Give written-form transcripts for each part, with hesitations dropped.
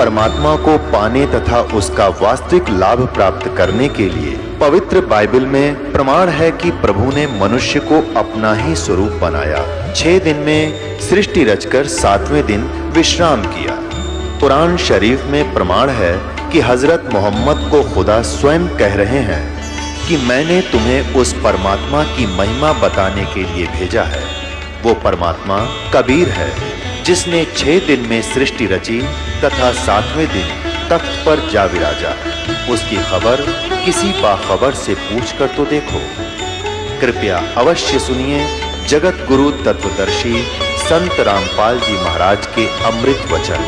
परमात्मा को पाने तथा उसका वास्तविक लाभ प्राप्त करने के लिए पवित्र बाइबल में प्रमाण है कि प्रभु ने मनुष्य को अपना ही स्वरूप बनाया। 6 दिन में सृष्टि रचकर 7वें दिन विश्राम किया। कुरान शरीफ में प्रमाण है कि हजरत मोहम्मद को खुदा स्वयं कह रहे हैं कि मैंने तुम्हें उस परमात्मा की महिमा बताने के लिए भेजा है। वो परमात्मा कबीर है जिसने 6 दिन में सृष्टि रची तथा 7वें दिन तख्त पर जा विराजा। उसकी खबर किसी बाखबर से पूछकर तो देखो। कृपया अवश्य सुनिए जगत गुरु तत्वदर्शी संत रामपाल जी महाराज के अमृत वचन।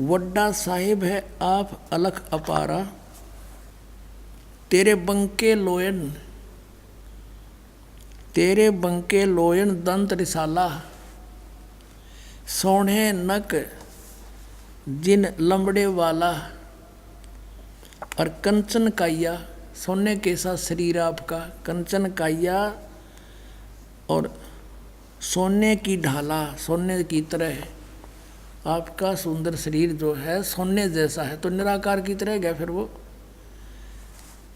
वड्डा साहिब है आप अलख अपारा, तेरे बंके लोयन दंत रिसाला, सोने नक जिन लंबड़े वाला, और कंचन काया सोने के साथ शरीर आपका, कंचन काया और सोने की ढाला, सोने की तरह आपका सुंदर शरीर जो है सोने जैसा है, तो निराकार की तरह गया फिर वो।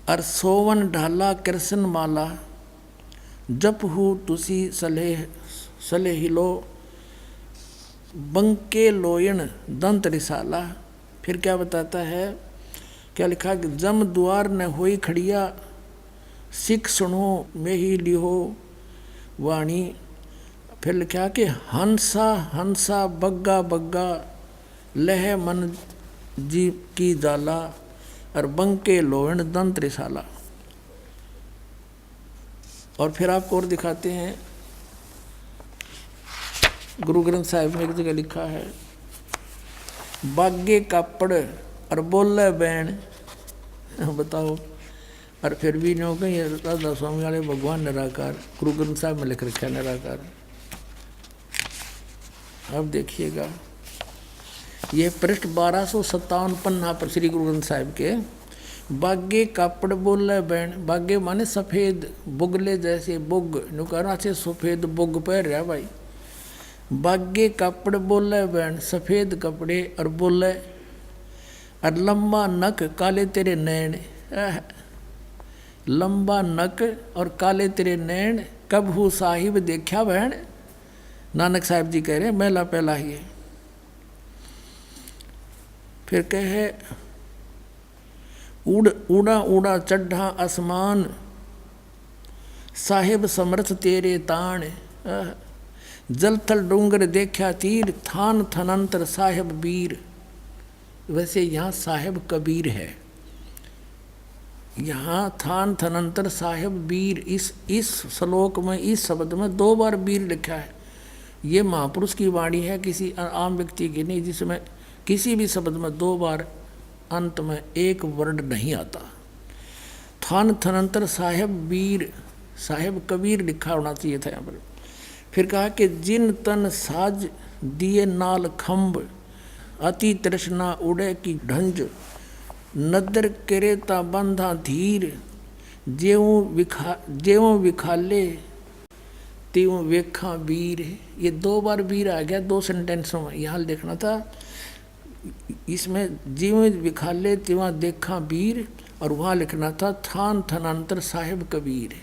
और सोवन ढाला कृष्ण माला, जप हु तुसी सले हिलो, बंके लोयन दंत रिसाला। फिर क्या बताता है, क्या लिखा कि जम द्वार न होई खड़िया, सिख सुनो में ही लिहो वाणी। फिर लिखा कि हंसा हंसा बग्गा बग्गा, लह मन जी की जाला, और बंके लोहन दंत रिसाला। और फिर आपको और दिखाते हैं, गुरु ग्रंथ साहिब में एक जगह लिखा है, बागे कापड़ और बोले बैन। बताओ, और फिर भी नो कहीं राधा स्वामी वाले भगवान निराकार, गुरु ग्रंथ साहिब में लिख रखा है निराकार। अब देखिएगा, ये पृष्ठ 1257 पन्ना पर श्री गुरु ग्रंथ साहिब के। बागे कापड़ बोले बैन, बागे माने सफ़ेद, बुगले जैसे बुग, नुकारा से सफ़ेद बुग पहन रहा भाई। बागे कापड़ बोले बैन, सफ़ेद कपड़े और बोले, और लंबा नक काले तेरे नैन। लंबा नक और काले तेरे नैन, कब हूँ साहिब देखा बहन। नानक साहिब जी कह रहे हैं मेला पहला ही है। फिर कहे, उड़ा उड़ा चढ़ा आसमान, साहिब समर्थ तेरे ताण। जल थल डूंगर देखा तीर, थान थनंतर साहिब बीर। वैसे यहाँ साहिब कबीर है, यहाँ थान थनंतर साहिब बीर। इस श्लोक में, इस शब्द में 2 बार बीर लिखा है। ये महापुरुष की वाणी है, किसी आम व्यक्ति की नहीं, जिसमें किसी भी शब्द में 2 बार अंत में एक वर्ड नहीं आता। थान थनंतर साहिब बीर, साहिब कबीर लिखा होना चाहिए था यहाँ पर। फिर कहा कि जिन तन साज दिए नाल खम्भ, अति तृष्णा उड़े की ढंज, नदर करेता बंधा धीर, जेवों विखाले त्यों वेखा वीर। ये 2 बार वीर आ गया 2 सेंटेंसों में, यहाँ देखना था। इसमें जीव विखाले त्यों देखा वीर, और वहाँ लिखना था थान थनांतर साहिब कबीर।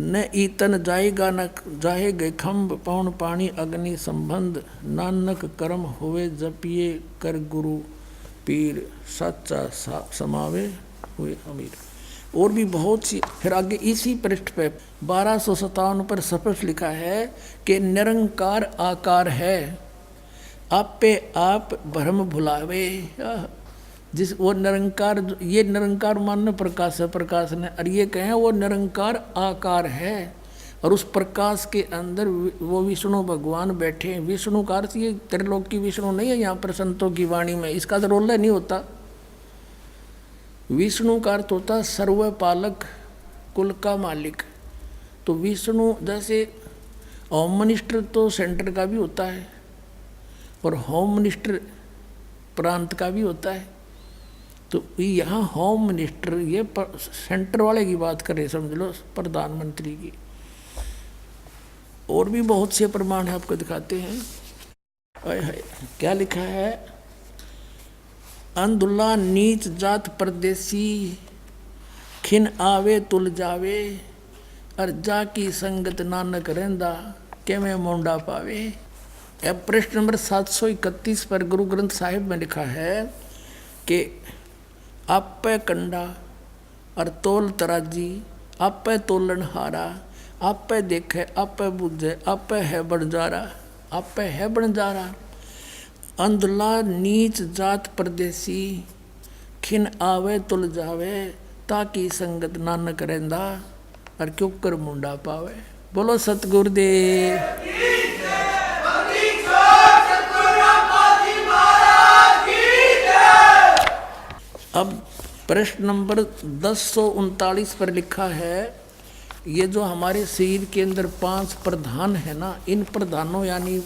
न ईतन जाएगा न जाहे गए खम्भ, पौन पानी अग्नि संबंध, नानक कर्म होवे जपिए कर गुरु पीर, सच्चा समावे हुए अमीर। और भी बहुत सी। फिर आगे इसी पृष्ठ पे 1257 पर स्पष्ट लिखा है कि निरंकार आकार है, आप पे आप भ्रम भुलावे। जिस वो निरंकार, ये निरंकार मानने प्रकाश है, प्रकाश ने, और ये कहें वो निरंकार आकार है, और उस प्रकाश के अंदर वो विष्णु भगवान बैठे हैं। विष्णु का अर्थ ये त्रिलोक की विष्णु नहीं है यहाँ पर संतों की वाणी में, इसका तो रोल नहीं होता। विष्णु का अर्थ होता सर्वपालक, कुल का मालिक। तो विष्णु जैसे होम मिनिस्टर तो सेंटर का भी होता है, और होम मिनिस्टर प्रांत का भी होता है। तो यहाँ होम मिनिस्टर ये सेंटर वाले की बात करें, समझ लो प्रधानमंत्री की। और भी बहुत से प्रमाण आपको दिखाते हैं। क्या लिखा है, अंधुला नीच जात परदेसी, खिन आवे तुल जावे, अर्जा की संगत नानक रहंदा, के मैं मोंडा पावे। अब प्रश्न नंबर 731 पर गुरु ग्रंथ साहिब में लिखा है कि आपे कंडा और तोल तराजी, आपे तोलन हारा, आपे देखे आपे बुझे, आपे है बंजारा, आपे है बंजारा। अंधला नीच जात परदेसी, खिन आवे तुल जावे, ताकि संगत नानक रहंदा, और क्यों कर मुंडा पावे। बोलो सतगुरुदेव। अब प्रश्न नंबर 1039 पर लिखा है, ये जो हमारे शरीर के अंदर 5 प्रधान है ना, इन प्रधानों यानी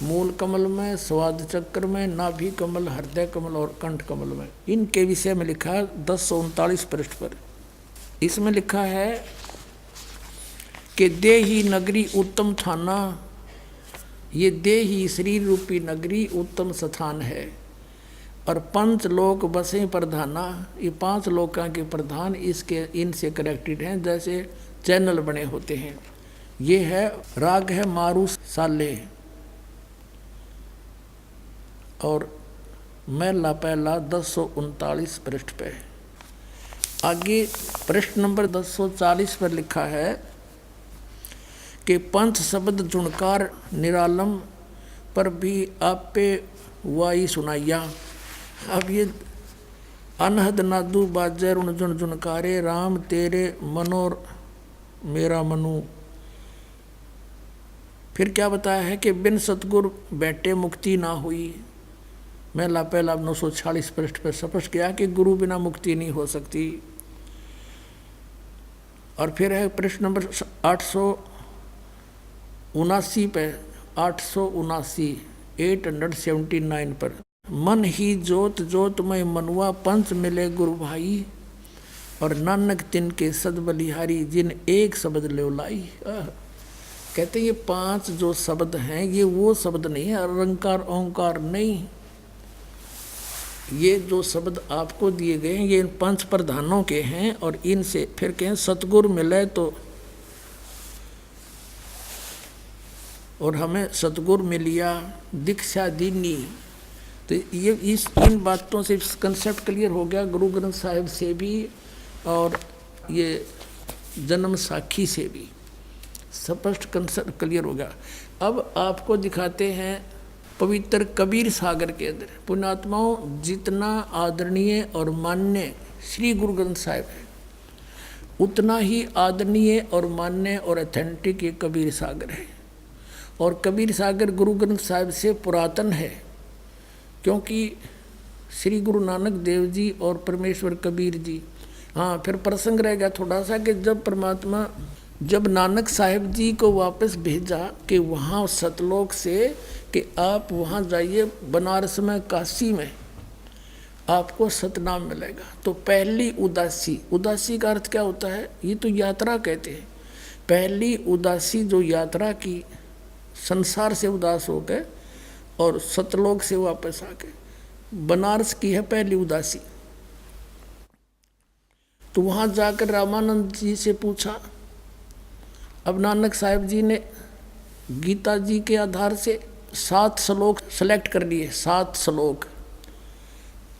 मूल कमल में, स्वाद चक्र में, नाभि कमल, हृदय कमल और कंठ कमल में, इनके विषय में लिखा है 1039 पृष्ठ पर। इसमें लिखा है कि देही नगरी उत्तम थाना, ये देही शरीर रूपी नगरी उत्तम स्थान है, और 5 लोक बसे प्रधाना, ये 5 लोका के प्रधान इसके इनसे कनेक्टेड हैं, जैसे चैनल बने होते हैं। ये है राग है मारू साले, और मैला पहला 1039 पृष्ठ पे। आगे प्रश्न नंबर 1040 पर लिखा है कि पंच शब्द जुणकार निरालम, पर भी आपे वाई सुनाइया। अब ये अनहद नादू बाजे रुण जुन जुनकारे, राम तेरे मनोर मेरा मनु। फिर क्या बताया है कि बिन सतगुर बैठे मुक्ति ना हुई। मैला पहला 946 पृष्ठ पर स्पष्ट किया कि गुरु बिना मुक्ति नहीं हो सकती। और फिर है प्रश्न नंबर 879 पे, 879 पर, मन ही जोत जोत में मनुआ, पंच मिले गुरु भाई, और नानक तिनके सद बलिहारी, जिन एक शब्द ले लाई। कहते ये 5 जो शब्द हैं ये वो शब्द नहीं है, अलंकार ओंकार नहीं। ये जो शब्द आपको दिए गए हैं ये इन 5 प्रधानों के हैं, और इनसे फिर कहें सतगुर मिले तो, और हमें सतगुर मिलिया, दीक्षा दीनी। तो ये इन बातों से कंसेप्ट क्लियर हो गया, गुरु ग्रंथ साहिब से भी और ये जन्म साखी से भी स्पष्ट कंसेप्ट क्लियर हो गया। अब आपको दिखाते हैं पवित्र कबीर सागर के अंदर। पुण्यात्माओं, जितना आदरणीय और मान्य श्री गुरु ग्रंथ साहिब है, उतना ही आदरणीय और मान्य और ऑथेंटिक ये कबीर सागर है। और कबीर सागर गुरु ग्रंथ साहिब से पुरातन है, क्योंकि श्री गुरु नानक देव जी और परमेश्वर कबीर जी। हाँ, फिर प्रसंग रह गया थोड़ा सा कि जब परमात्मा, जब नानक साहिब जी को वापस भेजा कि वहाँ सतलोक से कि आप वहाँ जाइए, बनारस में, काशी में आपको सतनाम मिलेगा। तो पहली उदासी, उदासी का अर्थ क्या होता है? ये तो यात्रा कहते हैं। पहली उदासी जो यात्रा की, संसार से उदास होकर और सतलोक से वापस आके, बनारस की है पहली उदासी। तो वहाँ जाकर रामानंद जी से पूछा। अब नानक साहिब जी ने गीता जी के आधार से 7 श्लोक सेलेक्ट कर लिए, 7 श्लोक,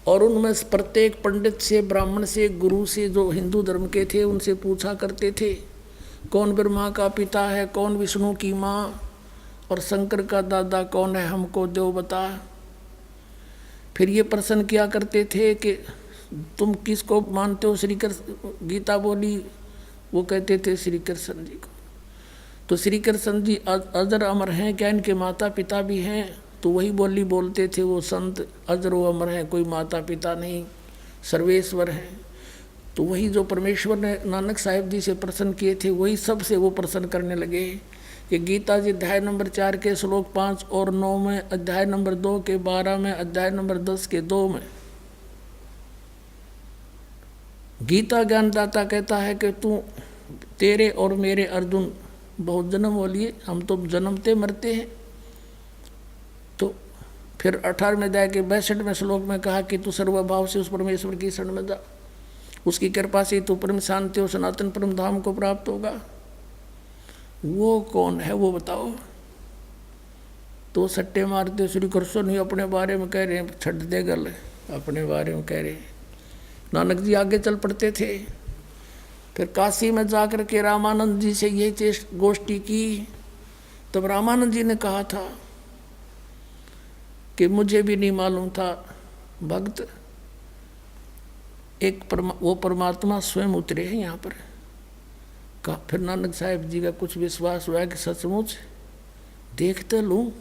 और उनमें प्रत्येक पंडित से, ब्राह्मण से, गुरु से, जो हिंदू धर्म के थे, उनसे पूछा करते थे कौन ब्रह्मा का पिता है, कौन विष्णु की माँ, और शंकर का दादा कौन है, हमको देव बता। फिर ये प्रश्न किया करते थे कि तुम किसको मानते हो, श्री कृष्ण, गीता बोली, वो कहते थे श्री कृष्ण जी को। तो श्री कृष्ण जी अजर अमर हैं, क्या इनके माता पिता भी हैं? तो वही बोली बोलते थे वो संत, अजर व अमर हैं, कोई माता पिता नहीं, सर्वेश्वर हैं। तो वही जो परमेश्वर ने नानक साहिब जी से प्रश्न किए थे, वही सबसे वो प्रश्न करने लगे कि गीता जी अध्याय नंबर 4 के श्लोक 5 और 9 में, अध्याय नंबर 2 के 12 में, अध्याय नंबर 10 के 2 में गीता ज्ञानदाता कहता है कि तू, तेरे और मेरे अर्जुन बहुत जन्म हो लिए, हम तो जन्मते मरते हैं। तो फिर 18वें अध्याय के 62वें श्लोक में कहा कि तू सर्वभाव से उस परमेश्वर की शरण में जा, उसकी कृपा से तू परम शांति और सनातन परम धाम को प्राप्त होगा। वो कौन है वो बताओ? तो सट्टे मारते श्री कृष्ण ही अपने बारे में कह रहे हैं, छट दे गल, अपने बारे में कह रहे हैं। नानक जी आगे चल पड़ते थे। फिर काशी में जाकर के रामानंद जी से यही गोष्ठी की। तब रामानंद जी ने कहा था कि मुझे भी नहीं मालूम था भक्त, वो परमात्मा स्वयं उतरे हैं यहाँ पर। फिर नानक साहिब जी का कुछ विश्वास हुआ कि सचमुच देखते लूँ।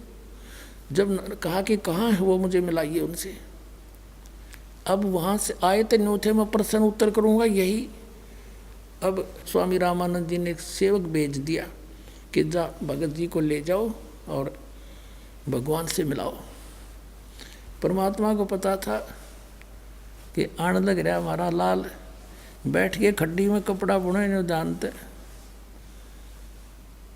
जब कहा कि कहाँ है वो, मुझे मिलाइए उनसे। अब वहाँ से आए थे न्यू थे, मैं प्रश्न उत्तर करूँगा यही। अब स्वामी रामानंद जी ने एक सेवक भेज दिया कि जा भगत जी को ले जाओ और भगवान से मिलाओ। परमात्मा को पता था कि आने लग रहा हमारा लाल, बैठ के खड्डी में कपड़ा बुने नहीं जानते।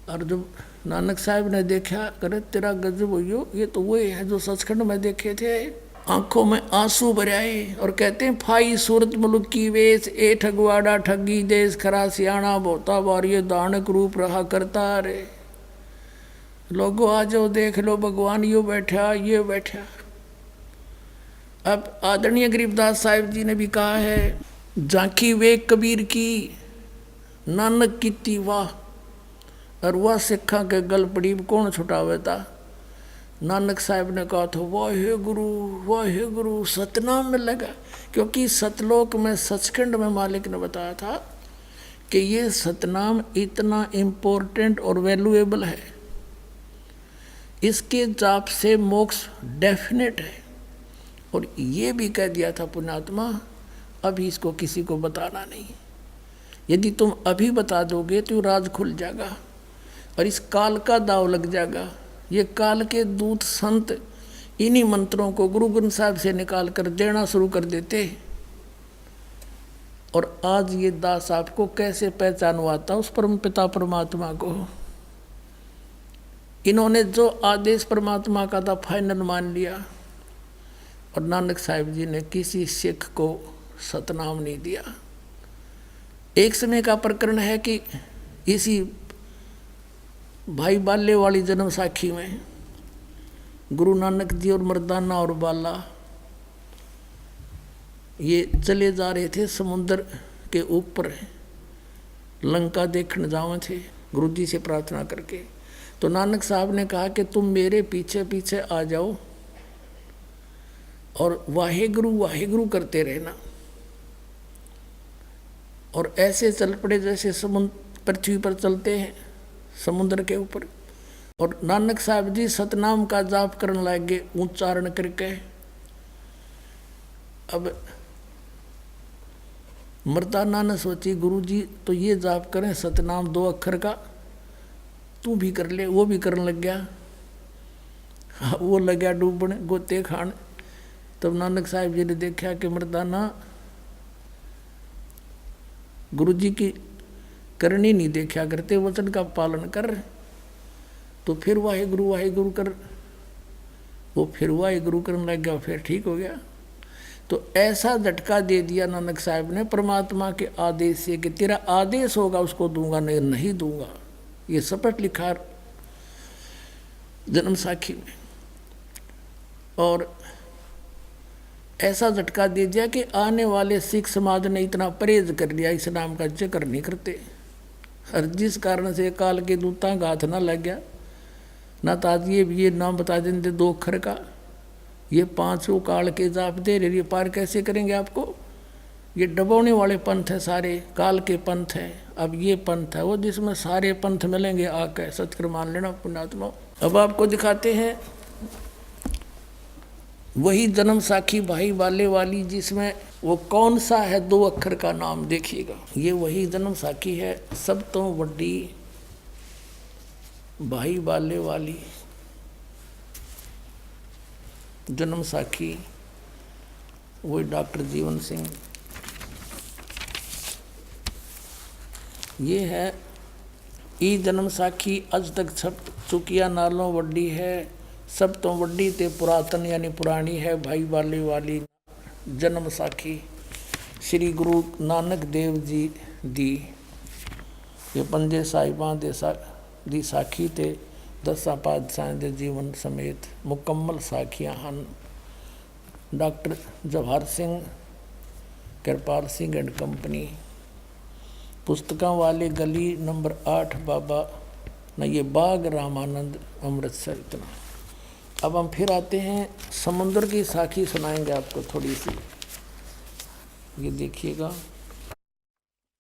और जब नानक साहब ने देखा, करे तेरा गजब हो, ये तो वही है जो सचखंड में देखे थे। आंखों में आंसू भराए और कहते हैं, फाई सूरत मुल्क की वेश, ए ठगवाड़ा ठगी देश, खरा सियाणा बोता बार, ये दानक रूप रहा करता रे। लोगों आ जाओ देख लो, भगवान यो बैठा, ये बैठा। अब आदरणीय गरीबदास साहिब जी ने भी कहा है, झांकी वे कबीर की नानक की वाह, और वह सिखा के गल पड़ी कौन छुटावे था। नानक साहब ने कहा था वाहे गुरु सतनाम में लगा, क्योंकि सतलोक में सचखंड में मालिक ने बताया था कि ये सतनाम इतना इम्पोर्टेंट और वैल्यूएबल है, इसके जाप से मोक्ष डेफिनेट है। और ये भी कह दिया था पुण्यात्मा, अभी इसको किसी को बताना नहीं, यदि तुम अभी बता दोगे तो राज खुल जाएगा और इस काल का दाव लग जाएगा। ये काल के दूत संत इन्हीं मंत्रों को गुरु ग्रंथ साहब से निकाल कर देना शुरू कर देते। और आज ये दास आपको कैसे पहचानवाता उस परम पिता परमात्मा को। इन्होंने जो आदेश परमात्मा का था फाइनल मान लिया। और नानक साहिब जी ने किसी सिख को सतनाम नहीं दिया। एक समय का प्रकरण है कि इसी भाई बाले वाली जन्म साखी में गुरु नानक जी और मर्दाना और बाला ये चले जा रहे थे समुद्र के ऊपर, लंका देखने जावे थे गुरु जी से प्रार्थना करके। तो नानक साहब ने कहा कि तुम मेरे पीछे पीछे आ जाओ और वाहे गुरु करते रहना। और ऐसे चल पड़े जैसे समुद्र पृथ्वी पर चलते हैं समुद्र के ऊपर। और नानक साहब जी सतनाम का जाप करने लगे उच्चारण करके। अब मर्दाना ने सोची गुरु जी तो ये जाप करें सतनाम 2 अक्षर का, तू भी कर ले। वो भी करने लग गया। वो लग गया डूबने गोते खान। तब नानक साहब जी ने देखा कि मर्दाना गुरु जी की करनी नहीं देखा करते, वचन का पालन कर। तो फिर वाहे गुरु कर, वो फिर वाहे गुरु करने लग गया, फिर ठीक हो गया। तो ऐसा झटका दे दिया नानक साहब ने परमात्मा के आदेश से कि तेरा आदेश होगा उसको दूंगा, नहीं दूंगा। ये शपथ लिखा जन्म साखी में। और ऐसा झटका दे दिया कि आने वाले सिख समाज ने इतना परहेज कर लिया, इस नाम का जिक्र नहीं करते। और जिस कारण से काल के दूतां का हाथ ना लग गया ना, तो आज ये नाम बता देंगे 2 अक्षर का, ये 5 काल के जाप दे रहे, ये पार कैसे करेंगे आपको? ये डबोने वाले पंथ है, सारे काल के पंथ है। अब ये पंथ है वो जिसमें सारे पंथ मिलेंगे आकर, सत्कर मान लेना पुण्यात्मा। अब आपको दिखाते हैं वही जन्म साखी भाई वाले वाली, जिसमें वो कौन सा है 2 अक्षर का नाम देखिएगा। ये वही जन्म साखी है, सब तो बड़ी भाई वाले वाली जन्म साखी, वही डॉक्टर जीवन सिंह। ये है ई जन्म साखी अज तक छप चुकिया नालों वड्डी है, सब तो वड्डी ते पुरातन यानी पुरानी है भाई वाले वाली जन्म साखी। श्री गुरु नानक देव जी दी ये पंजे साहिबां दी साखी ते 10 पातशाहां दे जीवन समेत मुकम्मल साखियां हन। Doctor Jawahar Singh, Kripal Singh and company, पुस्तकों वाले गली नंबर 8 बाबा न ये बाग रामानंद अमृतसर। इतना। अब हम फिर आते हैं समुद्र की साखी सुनाएंगे आपको थोड़ी सी, ये देखिएगा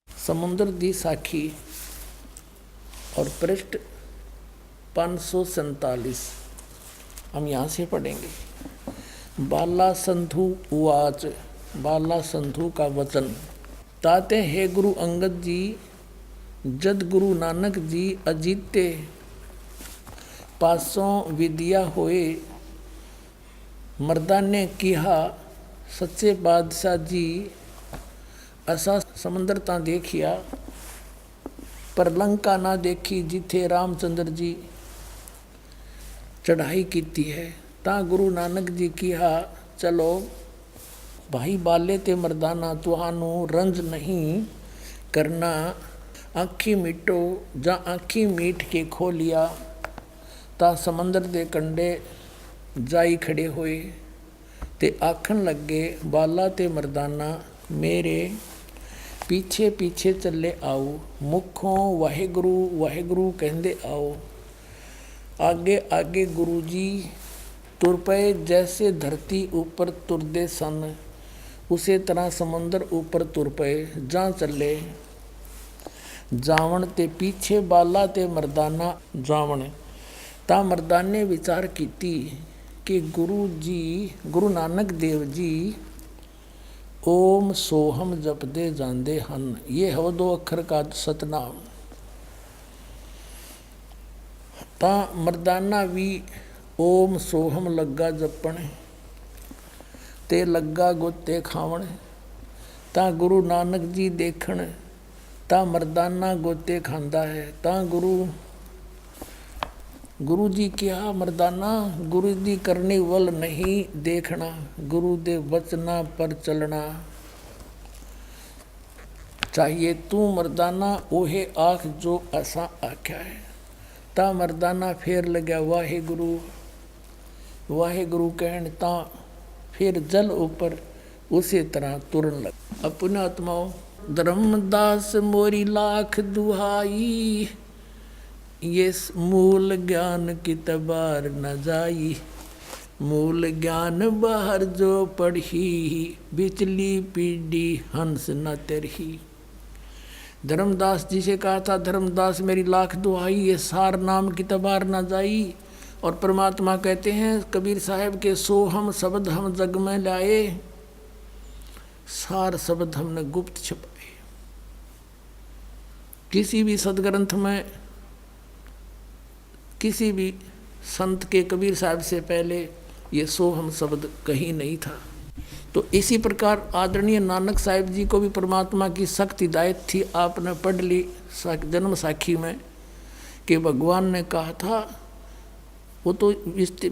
समुद्र दी साखी और पृष्ठ 547 हम यहाँ से पढ़ेंगे। बाला संधु उवाच, बाला संधु का वचन। ताते हे गुरु अंगद जी, जद गुरु नानक जी अजीते पासों विद्या होए, मर्दा ने किहा सच्चे बादशाह जी, असा समंदर ता देखिया पर लंका ना देखी, जिथे रामचंद्र जी चढ़ाई कीती है। ता गुरु नानक जी किहा चलो भाई बाले ते मर्दाना, तुहानू रंज नहीं करना, आँखी मीटो जा आँखी मीट के खो लिया। ता समंदर दे कंडे जाई खड़े होए ते आखन लगे, बाला ते मर्दाना मेरे पीछे पीछे चले आओ, मुखों वाहेगुरु वाहेगुरु कहंदे आओ। आगे आगे गुरु जी तुर पे, जैसे धरती ऊपर तुरदे सन, उसे तरह समंदर ऊपर तुर पे जा चले। जावण ते पीछे बाला ते मर्दाना जावण। ता मर्दाने विचार कीती कि गुरु जी गुरु नानक देव जी ओम सोहम जपदे जांदे हन। ये है 2 अक्षर का सतनाम। ता मर्दाना भी ओम सोहम लग्गा जपण ते लग्गा गोते खावण। ता गुरु नानक जी देखण, ता मर्दाना गोते खांदा है। ता गुरु जी क्या मर्दाना, गुरु जी करने वल नहीं देखना, गुरु दे वचना पर चलना चाहिए। तू मर्दाना ओहे आख जो ऐसा आख्या है। ता मर्दाना फेर लग्या वाहे गुरु कहण, ता फिर जल ऊपर उसी तरह तुरन लग। अपने आत्माओं धर्मदास मोरी लाख दुहाई, ये मूल ज्ञान की तबार न जाई। मूल ज्ञान बाहर जो पढ़ी, बिचली पीढ़ी हंस न तरही। धर्मदास जी से कहा था, धर्मदास मेरी लाख दुहाई, ये सार नाम की तबार न जाई। और परमात्मा कहते हैं कबीर साहब के, सो हम शब्द हम जग में लाए, सार शब्द हमने गुप्त छुपाए। किसी भी सदग्रंथ में किसी भी संत के कबीर साहब से पहले ये सो हम शब्द कहीं नहीं था। तो इसी प्रकार आदरणीय नानक साहिब जी को भी परमात्मा की सख्त हिदायत थी। आपने पढ़ ली जन्म साखी में कि भगवान ने कहा था, वो तो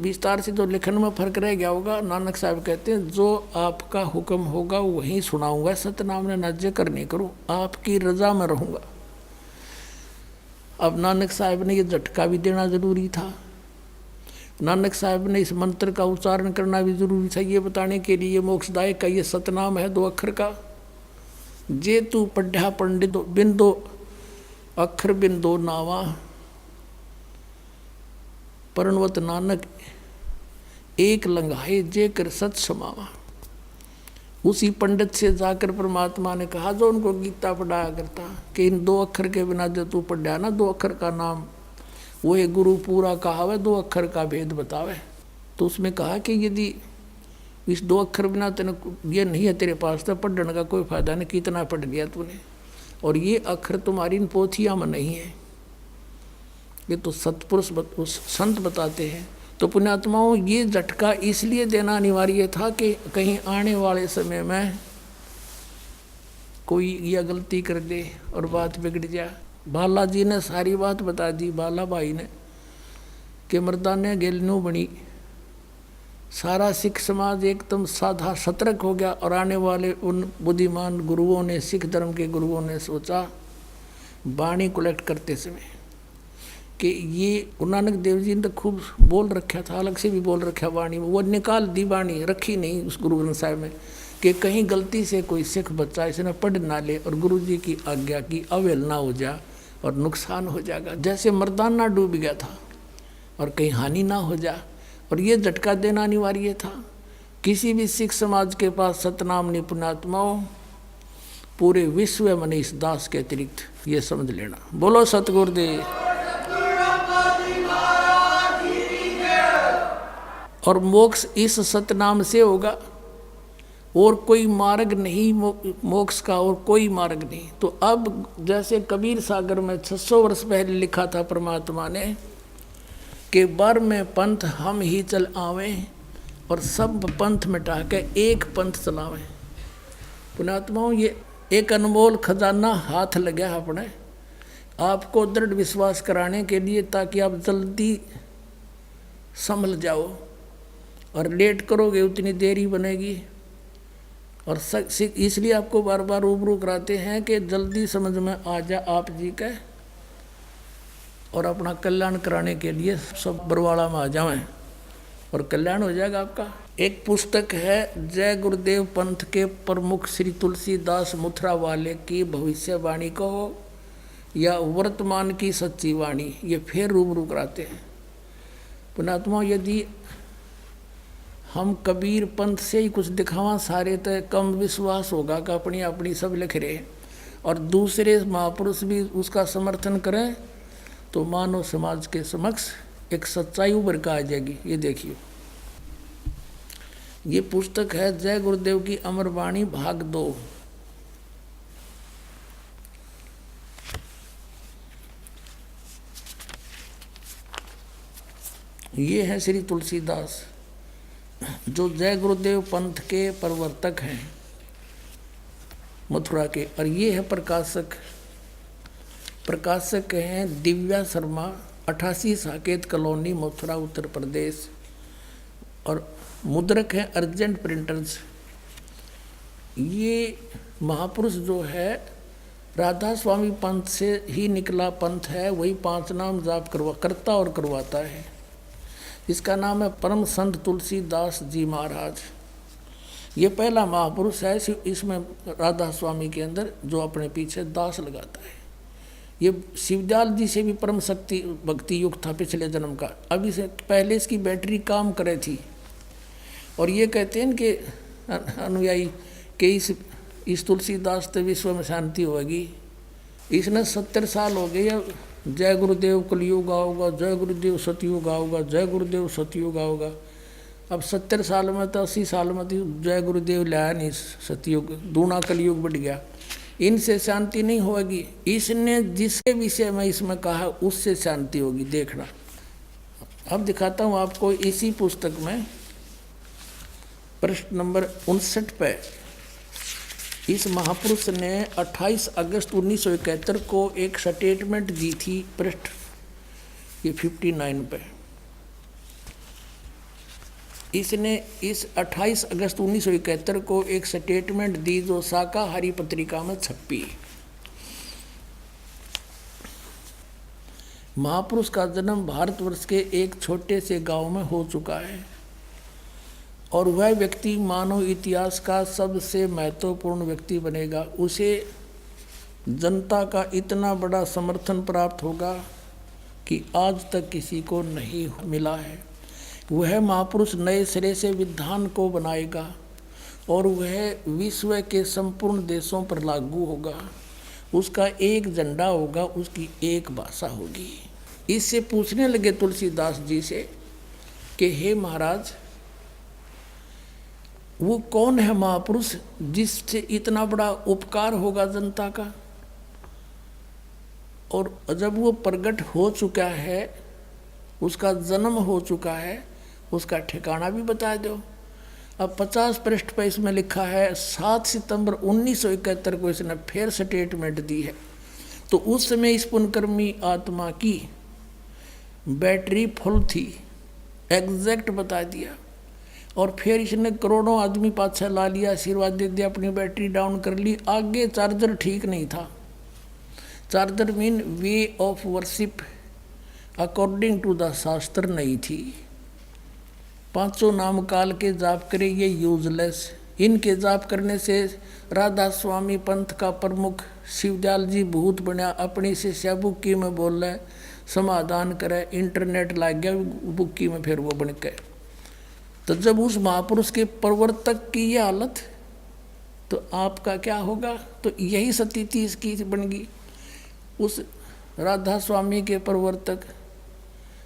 विस्तार से तो लिखन में फर्क रह गया होगा। नानक साहब कहते हैं जो आपका हुक्म होगा वही सुनाऊंगा, सतनाम ने न जिक्र नहीं करूं, आपकी रजा में रहूंगा। अब नानक साहब ने ये झटका भी देना जरूरी था। नानक साहब ने इस मंत्र का उच्चारण करना भी जरूरी था ये बताने के लिए मोक्षदायक का ये सतनाम है 2 अक्षर का। जे तू पढ़ा पंडित बिंदो अक्षर बिंदो नावा परनवत नानक एक लंघाए जे कर सत समावा। उसी पंडित से जाकर परमात्मा ने कहा जो उनको गीता पढ़ाया करता कि इन 2 अक्षर के बिना जो तू पढ़ा ना 2 अक्षर का नाम वो एक गुरु पूरा कहावे 2 अक्षर का भेद बतावे। तो उसमें कहा कि यदि इस 2 अक्षर बिना तेने ये नहीं है तेरे पास तो पढ़ने का कोई फायदा नहीं, कितना पढ़ लिया तूने, और ये अक्षर तुम्हारी इन पोथियाँ में नहीं है, ये तो सतपुरुष संत बताते हैं। तो पुण्यात्माओं ये झटका इसलिए देना अनिवार्य था कि कहीं आने वाले समय में कोई यह गलती कर दे और बात बिगड़ जाए। बालाजी ने सारी बात बता दी, बाला भाई ने, कि मर्दाने गेलनू बनी, सारा सिख समाज एकदम साधा सतर्क हो गया। और आने वाले उन बुद्धिमान गुरुओं ने, सिख धर्म के गुरुओं ने सोचा वाणी कलेक्ट करते समय कि ये गुरु नानक देव जी ने तो खूब बोल रखा था, अलग से भी बोल रखा वाणी में, वो निकाल दी वाणी, रखी नहीं उस गुरु ग्रंथ साहिब में, कि कहीं गलती से कोई सिख बच्चा इसने पढ़ ना ले और गुरु जी की आज्ञा की अवहेलना हो जाए और नुकसान हो जाएगा। जैसे मर्दाना डूब गया था और कहीं हानि ना हो जाए, और ये झटका देना अनिवार्य था। किसी भी सिख समाज के पास सतनाम नहीं पुण्यात्माओं, पूरे विश्व में इस दास के अतिरिक्त, ये समझ लेना। बोलो सतगुरुदेव। और मोक्ष इस सतनाम से होगा, और कोई मार्ग नहीं मोक्ष का, और कोई मार्ग नहीं। तो अब जैसे कबीर सागर में 600 वर्ष पहले लिखा था परमात्मा ने कि बर में पंथ हम ही चल आवे और सब पंथ मिटा के एक पंथ चलावें। पुण्यात्माओं ये एक अनमोल खजाना हाथ लगा अपने आपको दृढ़ विश्वास कराने के लिए, ताकि आप जल्दी संभल जाओ, और लेट करोगे उतनी देरी बनेगी। और इसलिए आपको बार बार रूबरू कराते हैं कि जल्दी समझ में आ जा आप जी के, और अपना कल्याण कराने के लिए सब बरवाड़ा में आ जाएं और कल्याण हो जाएगा आपका। एक पुस्तक है जय गुरुदेव पंथ के प्रमुख श्री तुलसीदास मुथरा वाले की भविष्यवाणी कहो या वर्तमान की सच्ची वाणी, ये फिर रूबरू कराते हैं। पुण्यात्मा यदि हम कबीर पंथ से ही कुछ दिखावा सारे तो कम विश्वास होगा कि अपनी अपनी सब लिख रहे, और दूसरे महापुरुष भी उसका समर्थन करें तो मानव समाज के समक्ष एक सच्चाई उभर कर आ जाएगी। ये देखिए, ये पुस्तक है जय गुरुदेव की अमर वाणी भाग 2। ये है श्री तुलसीदास जो जय गुरुदेव पंथ के प्रवर्तक हैं मथुरा के, और ये है प्रकाशक हैं दिव्या शर्मा, 88 साकेत कॉलोनी मथुरा उत्तर प्रदेश, और मुद्रक है अर्जेंट प्रिंटर्स। ये महापुरुष जो है राधा स्वामी पंथ से ही निकला पंथ है, वही 5 नाम जाप करता और करवाता है। इसका नाम है परम संत तुलसीदास जी महाराज। ये पहला महापुरुष है इसमें राधा स्वामी के अंदर जो अपने पीछे दास लगाता है। ये शिवदयाल जी से भी परम शक्ति भक्ति युक्त था पिछले जन्म का। अभी से पहले इसकी बैटरी काम करे थी, और ये कहते हैं कि अनुयायी कि इस तुलसीदास तो विश्व में शांति होगी। इसने 70 साल हो गए जय गुरुदेव कलयुग आओगा, जय गुरुदेव सतयुग आओगा, जय गुरुदेव सतयुग आओगा। अब 70 साल में तो 80 साल में तो जय गुरुदेव लाया नहीं सतयुग, दूना कलयुग बढ़ गया। इनसे शांति नहीं होगी। इसने जिसके विषय में इसमें कहा उससे शांति होगी। देखना, अब दिखाता हूँ आपको इसी पुस्तक में पृष्ठ नंबर 59 पे इस महापुरुष ने 28 अगस्त 1971 को एक स्टेटमेंट दी थी। पृष्ठ ये 59 पे इसने इस 28 अगस्त 1971 को एक स्टेटमेंट दी जो शाकाहारी पत्रिका में छपी। महापुरुष का जन्म भारतवर्ष के एक छोटे से गांव में हो चुका है और वह व्यक्ति मानव इतिहास का सबसे महत्वपूर्ण व्यक्ति बनेगा। उसे जनता का इतना बड़ा समर्थन प्राप्त होगा कि आज तक किसी को नहीं मिला है। वह महापुरुष नए सिरे से विधान को बनाएगा और वह विश्व के संपूर्ण देशों पर लागू होगा। उसका एक झंडा होगा, उसकी एक भाषा होगी। इससे पूछने लगे तुलसीदास जी से कि हे महाराज, वो कौन है महापुरुष जिससे इतना बड़ा उपकार होगा जनता का? और जब वो प्रकट हो चुका है, उसका जन्म हो चुका है, उसका ठिकाना भी बता दो। अब 50 पृष्ठ पर इसमें लिखा है 7 सितंबर 1971 को इसने फिर स्टेटमेंट दी है। तो उस समय इस पुण्यकर्मी आत्मा की बैटरी फुल थी, एग्जैक्ट बता दिया। और फिर इसने करोड़ों आदमी पाछा ला लिया, आशीर्वाद दे दिया, अपनी बैटरी डाउन कर ली। आगे चार्जर ठीक नहीं था। Charger mean way of worship according to the shastra नहीं थी। पांचों नाम काल के जाप करे, ये यूजलेस। इनके जाप करने से राधा स्वामी पंथ का प्रमुख शिवदयाल जी भूत बना, अपनी शिष्या बुक्की में बोल रहे, समाधान करे, इंटरनेट लाग गया बुक्की में, फिर वो बन के। तो जब उस महापुरुष के प्रवर्तक की ये हालत, तो आपका क्या होगा? तो यही स्थिति इसकी बन गई। उस राधा स्वामी के प्रवर्तक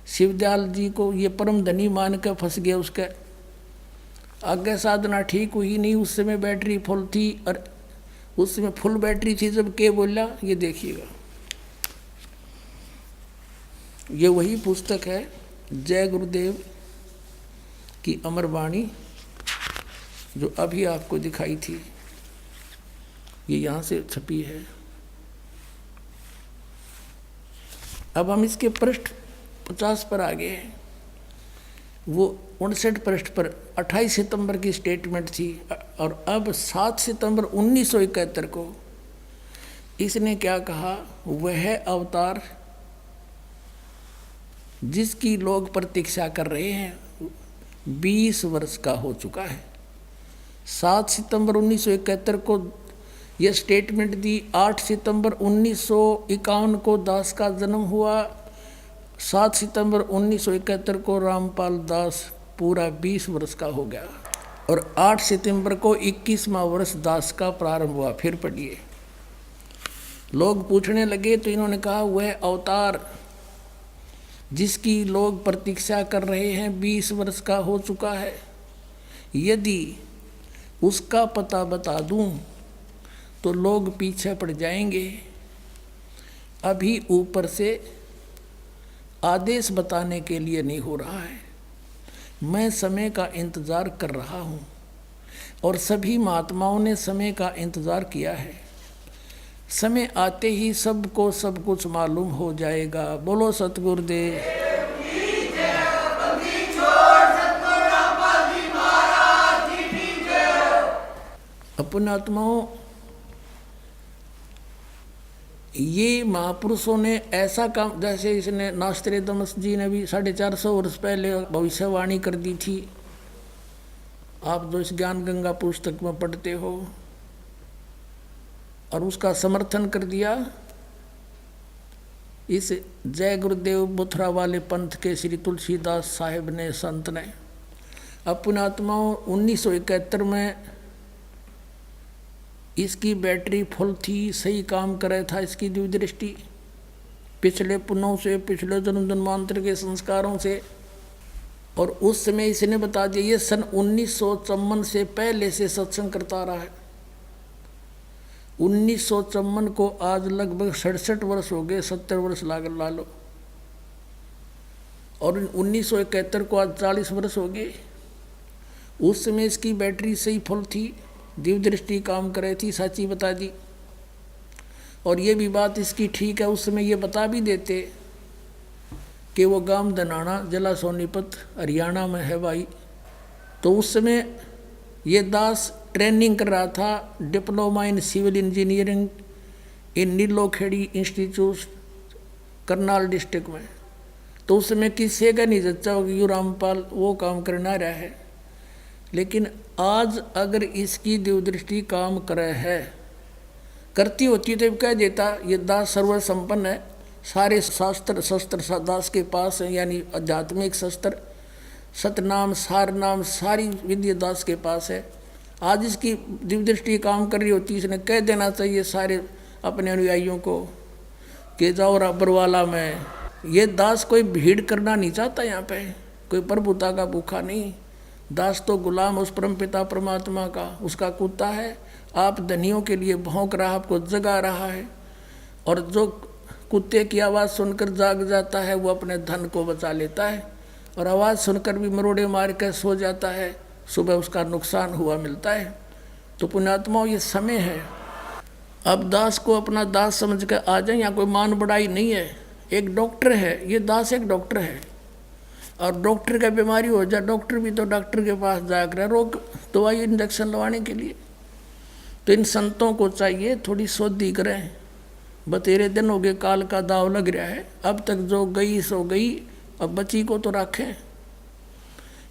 शिवदयाल जी को ये परम धनी मान कर फंस गया। उसके आगे साधना ठीक हुई नहीं। उस समय बैटरी फुल थी और उस समय फुल बैटरी थी जब के बोला। ये देखिएगा, ये वही पुस्तक है जय गुरुदेव की अमर वाणी जो अभी आपको दिखाई थी। ये यहाँ से छपी है। अब हम इसके पृष्ठ 50 पर आ गए हैं। वो 59 पृष्ठ पर 28 सितंबर की स्टेटमेंट थी और अब 7 सितंबर 1971 को इसने क्या कहा? वह अवतार जिसकी लोग प्रतीक्षा कर रहे हैं 20 वर्ष का हो चुका है। 7 सितंबर 1971 को यह स्टेटमेंट दी। 8 सितंबर 1951 को दास का जन्म हुआ। 7 सितंबर 1971 को रामपाल दास पूरा 20 वर्ष का हो गया और 8 सितंबर को 21वां वर्ष दास का प्रारंभ हुआ। फिर पढ़िए, लोग पूछने लगे तो इन्होंने कहा वह अवतार जिसकी लोग प्रतीक्षा कर रहे हैं 20 वर्ष का हो चुका है। यदि उसका पता बता दूं तो लोग पीछे पड़ जाएंगे। अभी ऊपर से आदेश बताने के लिए नहीं हो रहा है। मैं समय का इंतज़ार कर रहा हूँ और सभी महात्माओं ने समय का इंतज़ार किया है। समय आते ही सबको सब कुछ मालूम हो जाएगा। बोलो सतगुरुदेव। अपने आत्माओं, ये महापुरुषों ने ऐसा काम, जैसे इसने नास्त्रेदमस जी ने भी 450 वर्ष पहले भविष्यवाणी कर दी थी। आप जो इस ज्ञान गंगा पुस्तक में पढ़ते हो, और उसका समर्थन कर दिया इस जय गुरुदेव मथुरा वाले पंथ के श्री तुलसीदास साहिब ने, संत ने। अपने आत्माओं 1971 में इसकी बैटरी फुल थी, सही काम कर रहा था इसकी दिव्य दृष्टि, पिछले पुण्यों से, पिछले जन्म जन्मांतर के संस्कारों से। और उस समय इसने बता दिया, ये सन 1954 से पहले से सत्संग करता रहा है। 1954 को आज लगभग 67 वर्ष हो गए, 70 वर्ष ला लो। और 1971 को आज 40 वर्ष हो गए। उस समय इसकी बैटरी सही फुल थी, दिव्य दृष्टि काम कर रही थी, साची बता दी। और ये भी बात इसकी ठीक है, उस समय ये बता भी देते कि वो गांव दनाना जिला सोनीपत हरियाणा में है भाई। तो उस समय ये दास ट्रेनिंग कर रहा था, diploma in civil engineering in Nilokheri institute Karnal district में। तो उस समय किसी का नहीं जच्चा होगा यू रामपाल वो काम करना रहा है। लेकिन आज अगर इसकी दिव्यदृष्टि काम करे है, करती होती तो कह देता ये दास सर्व संपन्न है, सारे शास्त्र शस्त्र दास के पास है, यानी आध्यात्मिक शस्त्र सतनाम सारनाम सारी विद्या दास के पास है। आज इसकी दिव्यदृष्टि काम कर रही होती, इसने कह देना चाहिए सारे अपने अनुयायियों को कि जाओ बरवाला में। ये दास कोई भीड़ करना नहीं चाहता, यहाँ पे कोई प्रभुता का भूखा नहीं। दास तो गुलाम उस परम पिता परमात्मा का, उसका कुत्ता है। आप धनियों के लिए भौंक रहा, आपको जगा रहा है। और जो कुत्ते की आवाज़ सुनकर जाग जाता है वो अपने धन को बचा लेता है, और आवाज़ सुनकर भी मरोड़े मार कर सो जाता है, सुबह उसका नुकसान हुआ मिलता है। तो पुण्यात्माओं ये समय है, अब दास को अपना दास समझ कर आ जाए। यहाँ कोई मान बढ़ाई नहीं है। एक डॉक्टर है, ये दास एक डॉक्टर है, और डॉक्टर का बीमारी हो जाए, डॉक्टर भी तो डॉक्टर के पास जाया करे रोग दवाई इंजेक्शन लगवाने के लिए। तो इन संतों को चाहिए थोड़ी शोधी करें। बतेरे दिन हो गए, काल का दाव लग रहा है, अब तक जो गई सो गई, अब बची को तो रखें।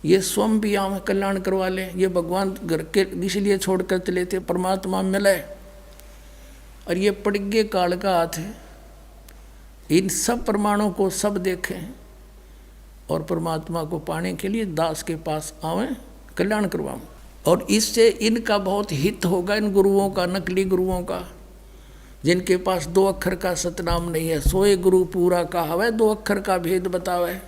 ये स्वयं भी यहाँ कल्याण करवा लें। ये भगवान घर के इसलिए छोड़कर चले थे परमात्मा मिले, और ये पड़गे काल का हाथ है। इन सब प्रमाणों को सब देखें और परमात्मा को पाने के लिए दास के पास आवें, कल्याण करवाएं। और इससे इनका बहुत हित होगा, इन गुरुओं का, नकली गुरुओं का, जिनके पास 2 अक्षर का सतनाम नहीं है। सोए गुरु पूरा कहावे, 2 अक्षर का भेद बतावे।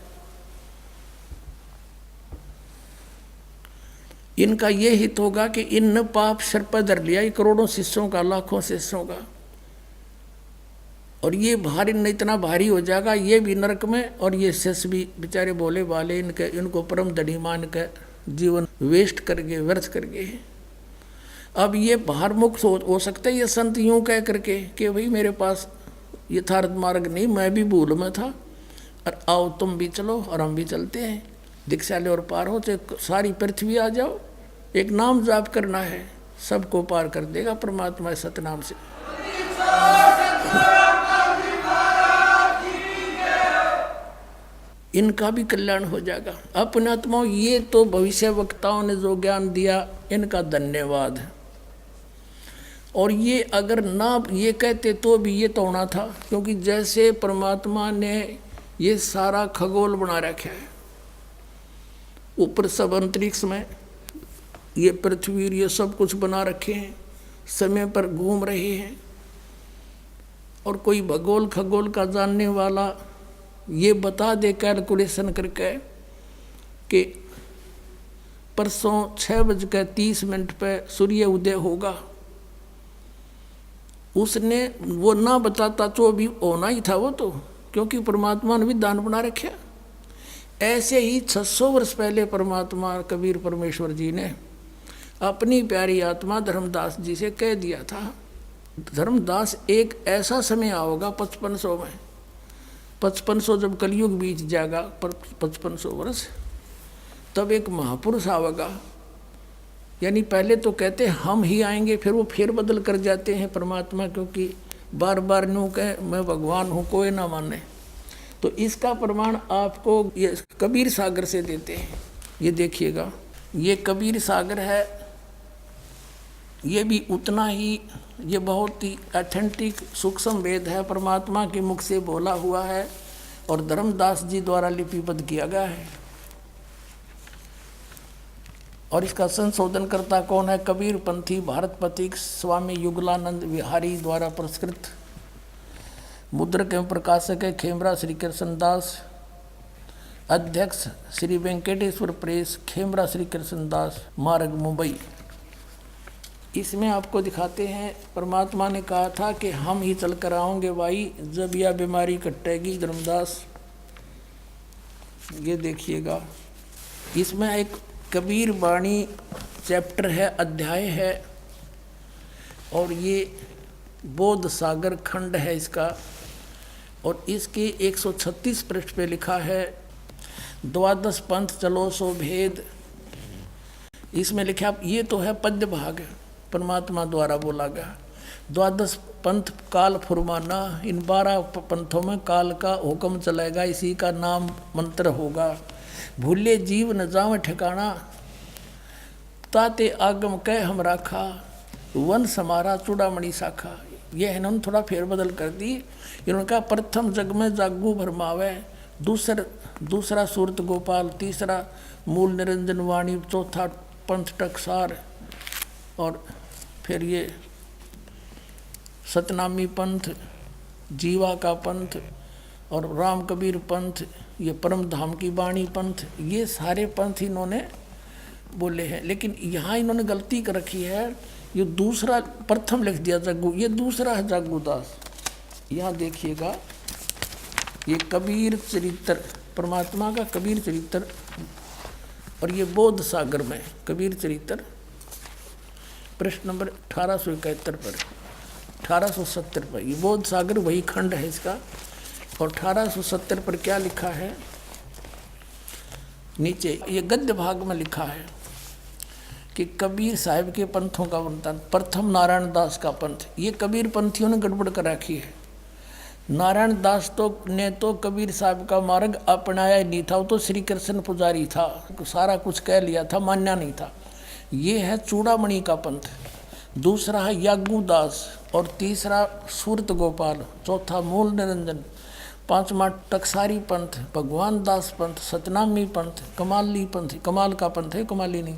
इनका ये हित होगा कि इन पाप सर पर धर लिया, ये करोड़ों शिष्यों का, लाखों शिष्यों का, और ये भार इन इतना भारी हो जाएगा, ये भी नरक में, और ये शिष्य भी बेचारे बोले वाले इनको परम धनी मान कर जीवन वेस्ट करके व्यर्थ करके। अब ये भार मुक्त हो सकता है ये संत यूं कह करके कि भाई मेरे पास यथार्थ मार्ग नहीं, मैं भी भूल में था, और आओ तुम भी चलो और हम भी चलते हैं, दीक्षा ले और पार हो, तो सारी पृथ्वी आ जाओ, एक नाम जाप करना है, सबको पार कर देगा परमात्मा सतनाम से। इनका भी कल्याण हो जाएगा। अब पुण्यात्माओं ये तो भविष्य वक्ताओं ने जो ज्ञान दिया, इनका धन्यवाद। और ये अगर ना ये कहते तो भी ये तो होना था, क्योंकि जैसे परमात्मा ने ये सारा खगोल बना रखा है, ऊपर सब अंतरिक्ष में ये पृथ्वी ये सब कुछ बना रखे हैं, समय पर घूम रहे हैं। और कोई भगोल खगोल का जानने वाला ये बता दे कैलकुलेशन करके कि परसों 6:30 पे सूर्य उदय होगा, उसने वो ना बताता तो भी होना ही था वो तो, क्योंकि परमात्मा ने विधान बना रखा। ऐसे ही 600 वर्ष पहले परमात्मा कबीर परमेश्वर जी ने अपनी प्यारी आत्मा धर्मदास जी से कह दिया था, धर्मदास एक ऐसा समय आओगा 5500 में, 5500 जब कलयुग बीत जाएगा, 5500 वर्ष, तब एक महापुरुष आवेगा। यानी पहले तो कहते हम ही आएंगे, फिर वो फेर बदल कर जाते हैं परमात्मा, क्योंकि बार बार न्यू कहे मैं भगवान हूँ, कोई ना माने। तो इसका प्रमाण आपको ये कबीर सागर से देते हैं। ये देखिएगा, ये कबीर सागर है, ये भी उतना ही, ये बहुत ही ऑथेंटिक सूक्ष्म वेद है, परमात्मा के मुख से बोला हुआ है और धर्मदास जी द्वारा लिपिबद्ध किया गया है। और इसका संशोधन करता कौन है? कबीर पंथी भारत पथिक स्वामी युगलानंद विहारी द्वारा पुरस्कृत। मुद्रक एवं प्रकाशक है खेमरा श्री कृष्णदास। अध्यक्ष श्री वेंकटेश्वर प्रेस, खेमरा श्री कृष्णदास मार्ग, मुंबई। इसमें आपको दिखाते हैं परमात्मा ने कहा था कि हम ही चल कर आओगे भाई जब यह बीमारी कटेगी। धर्मदास, ये देखिएगा, इसमें एक कबीर वाणी चैप्टर है, अध्याय है, और ये बोध सागर खंड है इसका, और इसके 136 पृष्ठ पे लिखा है द्वादश पंथ चलो सो भेद। इसमें लिखा, ये तो है पद्य भाग, परमात्मा द्वारा बोला गया। द्वादश पंथ काल फुरमाना, इन 12 पंथों में काल का हुक्म चलेगा, इसी का नाम मंत्र होगा। भूले जीव न जावे ठिकाना, ताते आगम कह हम राखा, वन समारा चूड़ामणि शाखा। यह इन्होंने थोड़ा फेरबदल कर दी। इन्होंने कहा प्रथम जग में जागू भरमावे, दूसरा सूरत गोपाल, तीसरा मूल निरंजन वाणी, चौथा पंथ टकसार, और फिर ये सतनामी पंथ, जीवा का पंथ और राम कबीर पंथ, ये परम धाम की वाणी पंथ, ये सारे पंथ इन्होंने बोले हैं। लेकिन यहाँ इन्होंने गलती कर रखी है, ये दूसरा प्रथम लिख दिया जग्गू, ये दूसरा है जग्गूदास। यहाँ देखिएगा, ये कबीर चरित्र, परमात्मा का कबीर चरित्र, और ये बोध सागर में कबीर चरित्र, प्रश्न नंबर 1871 पर, 1870 पर, ये बोध सागर वही खंड है इसका। और 1870 पर क्या लिखा है, नीचे ये गद्य भाग में लिखा है कि कबीर साहिब के पंथों का वृत्तांत। प्रथम नारायण दास का पंथ, ये कबीर पंथियों ने गड़बड़ कर रखी है। नारायण दास ने तो कबीर साहब का मार्ग अपनाया नहीं था, वो तो श्री कृष्ण पुजारी था, सारा कुछ कह लिया था, मान्या नहीं था। ये है चूड़ामणि का पंथ, दूसरा है यागूदास, और तीसरा सूरत गोपाल, चौथा मूल निरंजन, पांचवा टकसारी पंथ, भगवान दास पंथ, सतनामी पंथ, कमाली पंथ, कमाल का पंथ है, कमाली नहीं,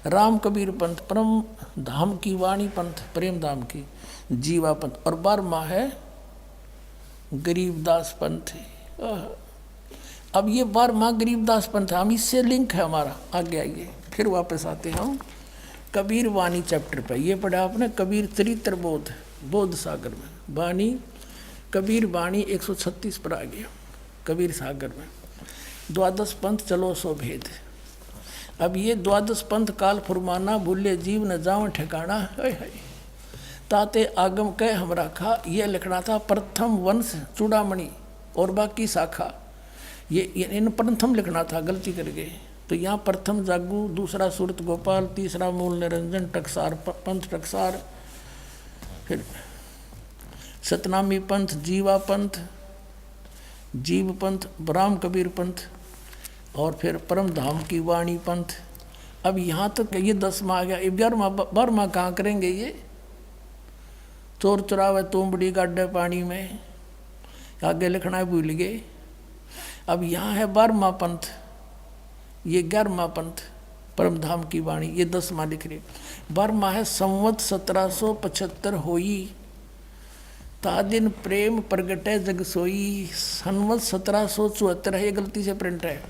राम कबीर पंथ, परम धाम की वाणी पंथ, प्रेम धाम की, जीवा पंथ, और 12वां है गरीबदास पंथ। अब ये 12वां गरीबदास पंथ, हम इससे लिंक है हमारा। आगे आइए, फिर वापस आते हैं हम कबीर वाणी चैप्टर पे। ये पढ़ा आपने कबीर चरित्र बोध, बोध सागर में वाणी, कबीर वाणी 136 पर आ गया कबीर सागर में। द्वादश पंथ चलो सो भेद। अब ये द्वादश पंथ काल फुरमाना, भूले जीव न जाओ ठिकाना, ताते आगम कह हम राखा, ये लिखना था प्रथम वंश चूड़ामणि और बाकी शाखा, ये इन प्रथम लिखना था, गलती कर गए। तो यहाँ प्रथम जागू, दूसरा सूरत गोपाल, तीसरा मूल निरंजन, टकसार पंथ टकसार, फिर सतनामी पंथ, जीवा पंथ, जीव पंथ, राम कबीर पंथ, और फिर परम धाम की वाणी पंथ। अब यहाँ तक ये 10वां आ गया। 11वां कहाँ करेंगे ये? चोर चुरावे तुमबड़ी गाड्डे पानी में, आगे लिखना भूल गए। अब यहाँ है 12वां पंथ, ये 11वां पंथ परम धाम की वाणी, ये 10वां लिख रहे। 12वां है संवत 1775 होई, ता दिन प्रेम प्रगटे जग सोई। संवत 1774 है, ये गलती से प्रिंट है।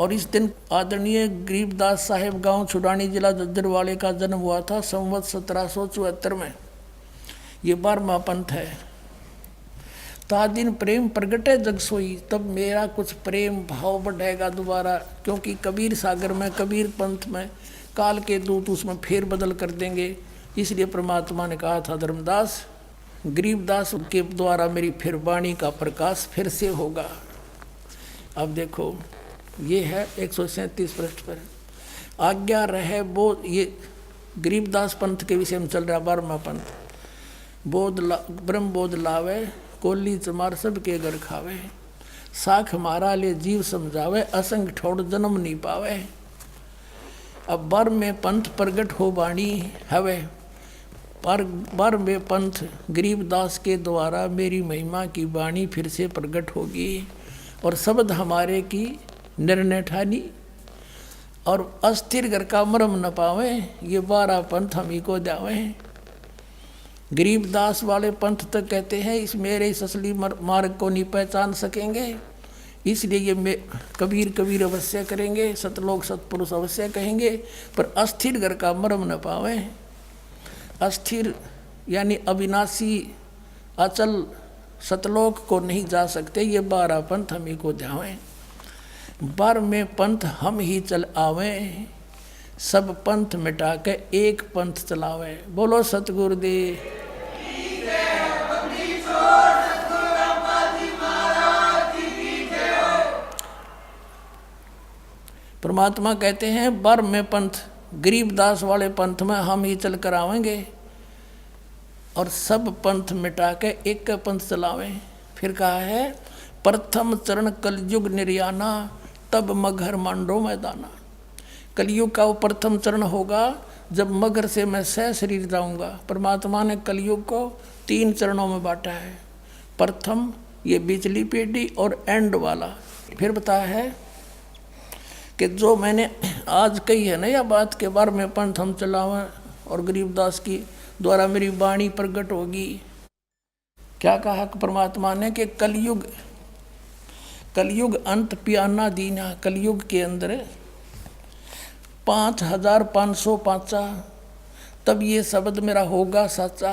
और इस दिन आदरणीय गरीबदास साहेब गांव छुड़ानी जिला जज्जरवाले का जन्म हुआ था, संवत 1774 में। ये 12वां पंथ है। ता दिन प्रेम प्रगटे जग सोई, तब मेरा कुछ प्रेम भाव बढ़ेगा दोबारा, क्योंकि कबीर सागर में, कबीर पंथ में काल के दूत उसमें फेर बदल कर देंगे। इसलिए परमात्मा ने कहा था, धर्मदास गरीबदास के द्वारा मेरी फिर वाणी का प्रकाश फिर से होगा। अब देखो, ये है 137 पृष्ठ पर। आज्ञा रहे बोध, ये गरीबदास पंथ के विषय में चल रहा 12वां पंथ। बोध ब्रह्म बोध लावे, कोली चमार सब के घर खावे, साख मारा ले जीव समझावे, असंग ठोड़ जन्म नहीं पावे। अब 12वें पंथ प्रगट हो वाणी हवे, पर 12वें पंथ गरीबदास के द्वारा मेरी महिमा की वाणी फिर से प्रकट होगी, और शब्द हमारे की निर्णय ठानी, और अस्थिर घर का मरम न पावे, ये 12 पंथ हम ही को द्यावे। गरीबदास वाले पंथ तक कहते हैं इस मेरे इस असली मार्ग को नहीं पहचान सकेंगे, इसलिए ये कबीर कबीर अवश्य करेंगे, सतलोक सतपुरुष अवश्य कहेंगे, पर अस्थिर घर का मरम न पावे। अस्थिर यानी अविनाशी अचल सतलोक को नहीं जा सकते, ये 12 पंथ हम ही को ध्यावें। 12वें पंथ हम ही चल आवे, सब पंथ मिटा के एक पंथ चलावे। बोलो सतगुरुदेव। परमात्मा कहते हैं 12वें पंथ गरीबदास वाले पंथ में हम ही चल कर आवेंगे, और सब पंथ मिटा के एक का पंथ चलावें। फिर कहा है प्रथम चरण कलयुग निर्याना तब मगर मांडो मैदाना। कलयुग का वो प्रथम चरण होगा जब मगर से मैं सह शरीर जाऊंगा। परमात्मा ने कलयुग को 3 चरणों में बांटा है। प्रथम ये बिचली पीढ़ी और एंड वाला। फिर बताया है कि जो मैंने आज कही है ना, यह बात के बारे में पंथ हम चलावें और गरीबदास की द्वारा मेरी वाणी प्रकट होगी। क्या कहा परमात्मा ने कि कलयुग अंत पियाना दीना। कलयुग के अंदर 5505 तब ये शब्द मेरा होगा सच्चा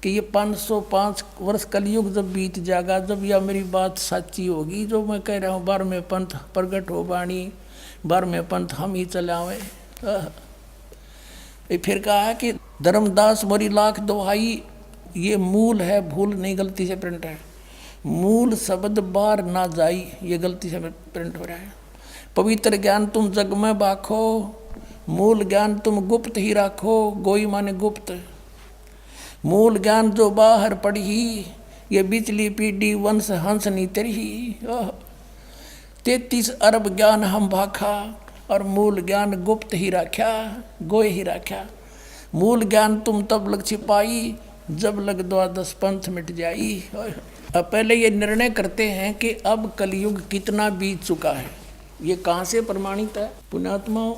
कि ये 505 वर्ष कलयुग जब बीत जाएगा, जब यह मेरी बात सच्ची होगी जो मैं कह रहा हूँ। 12वें पंथ प्रगट हो वाणी, 12वें पंथ हम ही चलावें। फिर कहा है कि धर्मदास मोरी लाख दोहाई। ये मूल है, भूल नहीं, गलती से प्रिंट है। मूल शब्द बार ना जाई, ये गलती से प्रिंट हो रहा है। पवित्र ज्ञान तुम जग में बाखो, मूल ज्ञान तुम गुप्त ही राखो। गोई माने गुप्त। मूल ज्ञान जो बाहर पढ़ी, ये बिचली पीढ़ी वंश हंस नी तेरी। 33 अरब ज्ञान हम भाखा और मूल ज्ञान गुप्त ही राख्या, गोय ही राख्या। मूल ज्ञान तुम तब लग छिपाई, जब लग 12 पंथ मिट जाई। अब पहले ये निर्णय करते हैं कि अब कलयुग कितना बीत चुका है। ये कहाँ से प्रमाणित है? पुण्यात्माओं,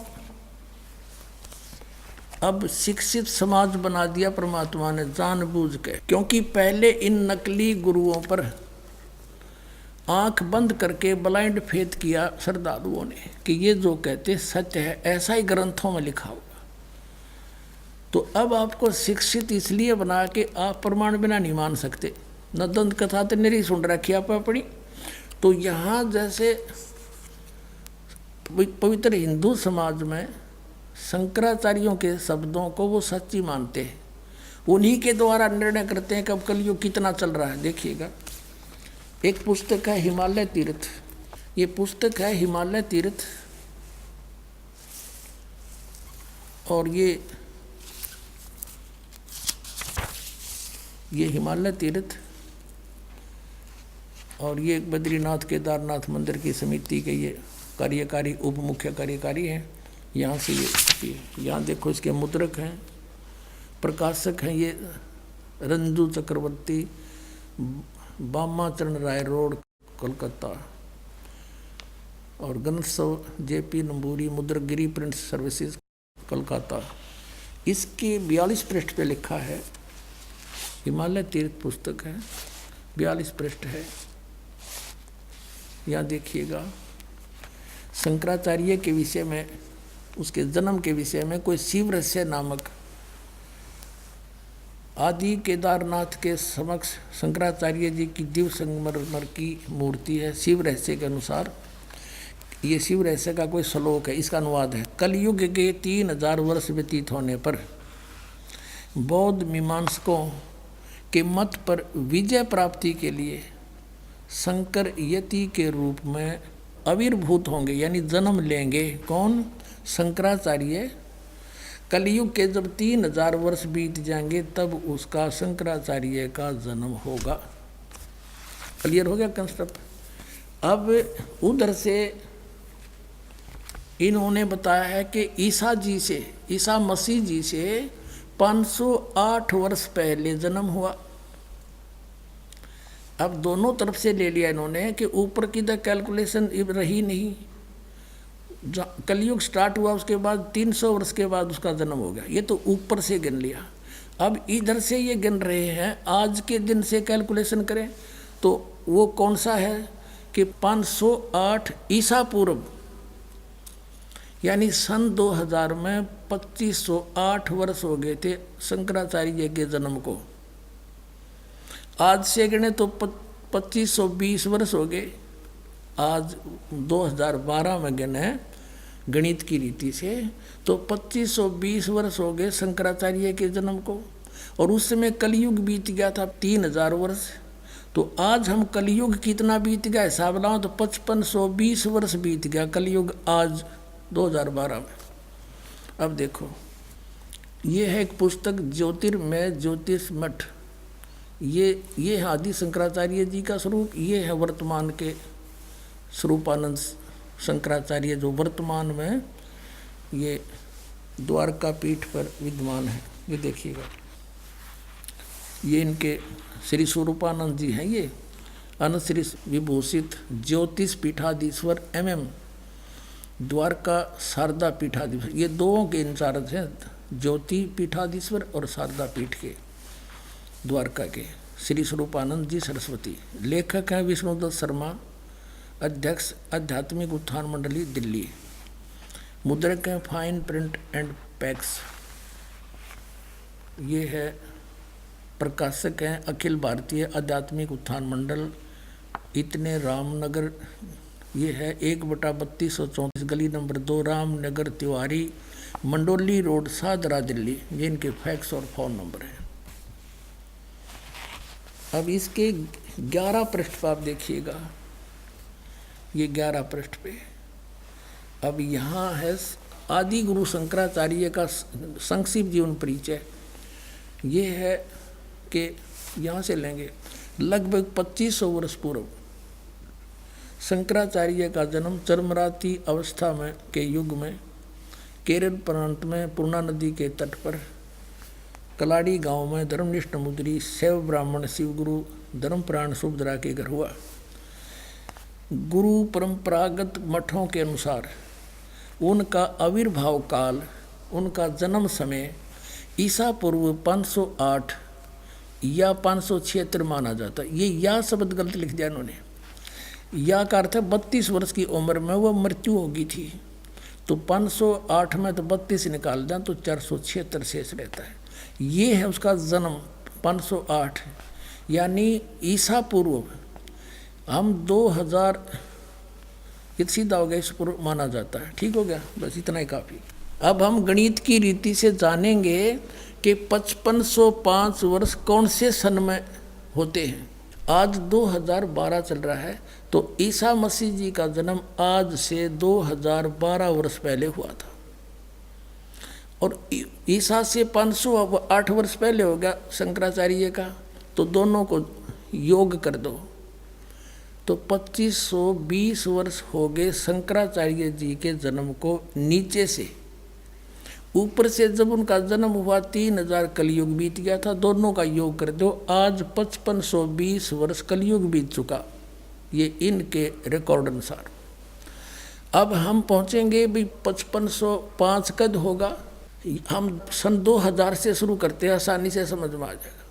अब शिक्षित समाज बना दिया परमात्मा ने जानबूझ के, क्योंकि पहले इन नकली गुरुओं पर आंख बंद करके ब्लाइंड फेथ किया श्रद्धालुओं ने कि ये जो कहते सत्य है, ऐसा ही ग्रंथों में लिखा होगा। तो अब आपको शिक्षित इसलिए बना के आप प्रमाण बिना नहीं मान सकते। न दंत कथा तो नहीं सुन रखी आप अपनी। तो यहाँ जैसे पवित्र हिंदू समाज में शंकराचार्यों के शब्दों को वो सच्ची मानते हैं, उन्हीं के द्वारा निर्णय करते हैं कि अब कलयुग कितना चल रहा है। देखिएगा, एक पुस्तक है हिमालय तीर्थ। ये पुस्तक है हिमालय तीर्थ और ये हिमालय तीर्थ और ये बद्रीनाथ केदारनाथ मंदिर की समिति के ये कार्यकारी उप मुख्य कार्यकारी हैं। यहाँ से ये यहाँ देखो इसके मुद्रक हैं, प्रकाशक हैं ये रंजू चक्रवर्ती, बामाचरण राय रोड कोलकाता, और Ganotsav JP Namboori, Mudragiri print services Kolkata. इसके 42 पृष्ठ पे लिखा है, हिमालय तीर्थ पुस्तक है, 42 पृष्ठ है। यहाँ देखिएगा, शंकराचार्य के विषय में, उसके जन्म के विषय में कोई शिव रहस्य नामक आदि केदारनाथ के समक्ष शंकराचार्य जी की दिव्य संगमरमर की मूर्ति है। शिव रहस्य के अनुसार ये शिव रहस्य का कोई श्लोक है, इसका अनुवाद है। कलयुग के 3000 वर्ष व्यतीत होने पर बौद्ध मीमांसकों के मत पर विजय प्राप्ति के लिए शंकर यति के रूप में आविर्भूत होंगे, यानी जन्म लेंगे। कौन? शंकराचार्य। कलयुग के जब 3000 वर्ष बीत जाएंगे तब उसका शंकराचार्य का जन्म होगा। क्लियर हो गया कंसेप्ट? अब उधर से इन्होंने बताया है कि ईसा मसीह जी से 508 वर्ष पहले जन्म हुआ। अब दोनों तरफ से ले लिया इन्होंने कि ऊपर की तो कैलकुलेशन रही नहीं। कलयुग स्टार्ट हुआ उसके बाद 300 वर्ष के बाद उसका जन्म हो गया, ये तो ऊपर से गिन लिया। अब इधर से ये गिन रहे हैं, आज के दिन से कैलकुलेशन करें तो वो कौन सा है कि 508 ईसा पूर्व, यानी सन 2000 में 2508 वर्ष हो गए थे शंकराचार्य के जन्म को। आज से गिने तो 2520 वर्ष हो गए। आज 2012 में गिने गणित की रीति से तो 2520 वर्ष हो गए शंकराचार्य के जन्म को, और उस समय कलयुग बीत गया था 3000 वर्ष। तो आज हम कलयुग कितना बीत गया हिसाब लगाओ तो 5520 वर्ष बीत गया कलयुग आज 2012 में। अब देखो ये है एक पुस्तक ज्योतिर्मय ज्योतिष मठ। ये है आदि शंकराचार्य जी का स्वरूप। ये है वर्तमान के स्वरूपानंद शंकराचार्य जो वर्तमान में ये द्वारका पीठ पर विद्यमान है। ये देखिएगा, ये इनके श्री स्वरूपानंद जी हैं। ये अनश्री विभूषित ज्योतिष पीठाधीश्वर MM द्वारका शारदा पीठाधीश्वर, ये दो के इंचार्ज हैं, ज्योति पीठाधीश्वर और शारदा पीठ के द्वारका के श्री स्वरूपानंद जी सरस्वती। लेखक हैं विष्णुदत्त शर्मा, अध्यक्ष आध्यात्मिक उत्थान मंडली दिल्ली। मुद्रक हैं फाइन प्रिंट एंड पैक्स। ये है प्रकाशक हैं अखिल भारतीय आध्यात्मिक उत्थान मंडल, इतने रामनगर। ये है 1/3234 गली नंबर 2 रामनगर तिवारी, मंडोली रोड, सादरा, दिल्ली। ये इनके फैक्स और फ़ोन नंबर हैं। अब इसके 11 पृष्ठ पर आप देखिएगा, ये 11 पृष्ठ पे अब यहाँ है आदि गुरु शंकराचार्य का संक्षिप्त जीवन परिचय। ये है कि यहाँ से लेंगे लगभग 2500 वर्ष पूर्व शंकराचार्य का जन्म चरमराती अवस्था में के युग में केरल प्रांत में पूर्णा नदी के तट पर कलाड़ी गांव में धर्मनिष्ठ मुद्री शैव ब्राह्मण शिवगुरु धर्मप्राण सुभद्रा के घर हुआ। गुरु परंपरागत मठों के अनुसार उनका आविर्भाव काल, उनका जन्म समय ईसा पूर्व 508 या 576 माना जाता। ये या शब्द गलत लिख दिया इन्होंने। या का अर्थ है 32 वर्ष की उम्र में वह मृत्यु होगी थी, तो 508 में तो 32 निकाल दें तो 476 शेष रहता है। ये है उसका जन्म 508, यानी ईसा पूर्व हम 2000 सीधा हो गया, इस पूर्व माना जाता है। ठीक हो गया, बस इतना ही काफ़ी। अब हम गणित की रीति से जानेंगे कि 5505 वर्ष कौन से सन में होते हैं। आज 2012 चल रहा है, तो ईसा मसीह जी का जन्म आज से 2012 वर्ष पहले हुआ था, और ईसा से 508 वर्ष पहले हो गया शंकराचार्य का, तो दोनों को योग कर दो तो 2520 वर्ष हो गए शंकराचार्य जी के जन्म को। नीचे से ऊपर से जब उनका जन्म हुआ 3000 कलयुग बीत गया था, दोनों का योग कर दो, आज 5520 वर्ष कलयुग बीत चुका, ये इनके रिकॉर्ड अनुसार। अब हम पहुंचेंगे भी 5505 कद होगा। हम सन 2000 से शुरू करते हैं, आसानी से समझ में आ जाएगा।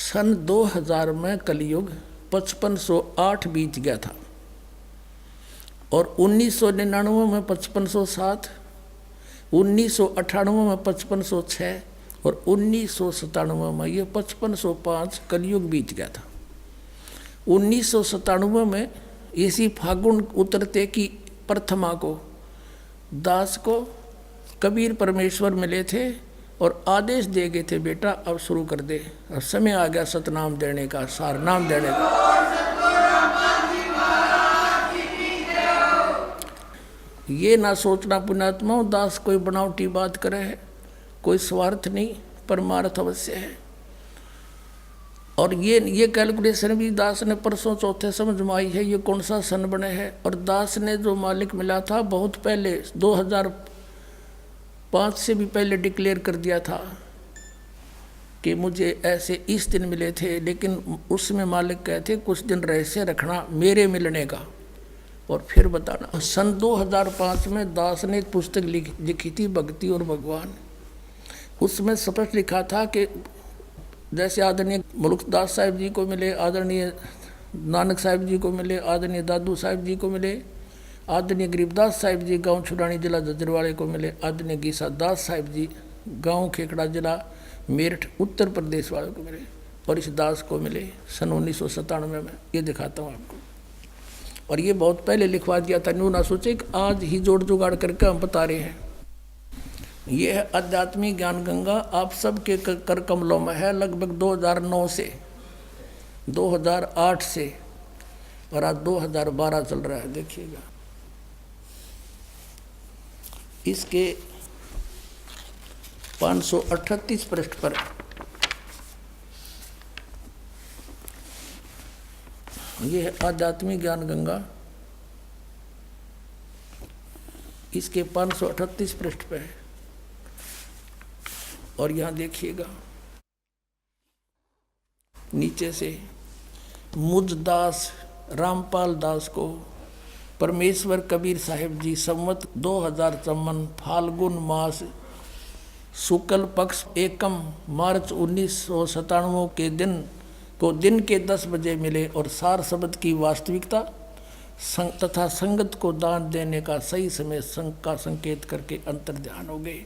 सन 2000 में कलयुग 5508 बीत गया था, और 1999 में 5507, 1998 में 5506 और 1997 में ये 5505 कलयुग बीत गया था। 1997 में इसी फागुन उतरते की प्रथमा को दास को कबीर परमेश्वर मिले थे और आदेश दे गए थे, बेटा अब शुरू कर दे, अब समय आ गया सतनाम देने का, सार नाम देने का। ये ना सोचना पुण्यात्मा दास कोई बनावटी बात करे है, कोई स्वार्थ नहीं, परमार्थ अवश्य है। और ये कैलकुलेशन भी दास ने परसों चौथे समझ में आई है, ये कौन सा सन बने है। और दास ने जो मालिक मिला था बहुत पहले 2005 से भी पहले डिक्लेयर कर दिया था कि मुझे ऐसे इस दिन मिले थे, लेकिन उसमें मालिक कहते कुछ दिन रहस्य रखना मेरे मिलने का और फिर बताना। सन 2005 में दास ने एक पुस्तक लिखी थी भक्ति और भगवान। उसमें स्पष्ट लिखा था कि जैसे आदरणीय मुल्कदास साहिब जी को मिले, आदरणीय नानक साहिब जी को मिले, आदरणीय दादू साहिब जी को मिले, आदरणीय गरीबदास साहिब जी गांव छुड़ानी जिला जजरवाड़े को मिले, आदरणीय गीसा दास साहिब जी गांव खेखड़ा जिला मेरठ उत्तर प्रदेश वालों को मिले, और इस दास को मिले सन 1997 में। ये दिखाता हूँ आपको, और ये बहुत पहले लिखवा दिया था, न्यू ना सोचे कि आज ही जोड़ जुगाड़ करके हम बता रहे हैं। ये है आध्यात्मिक ज्ञान गंगा, आप सबके कर कमलों में है, लगभग 2009 से 2008 से, और आज 2012 चल रहा है। देखिएगा इसके 538 पृष्ठ पर यह है आध्यात्मिक ज्ञान गंगा। इसके 538 पृष्ठ पे है। और यहाँ देखिएगा नीचे से, मुझदास रामपाल दास को परमेश्वर कबीर साहिब जी संवत 2054 फाल्गुन मास शुक्ल पक्ष एकम मार्च 1997 के दिन को दिन के 10 बजे मिले और सार शब्द की वास्तविकता तथा संगत को दान देने का सही समय का संकेत करके अंतर ध्यान हो गए।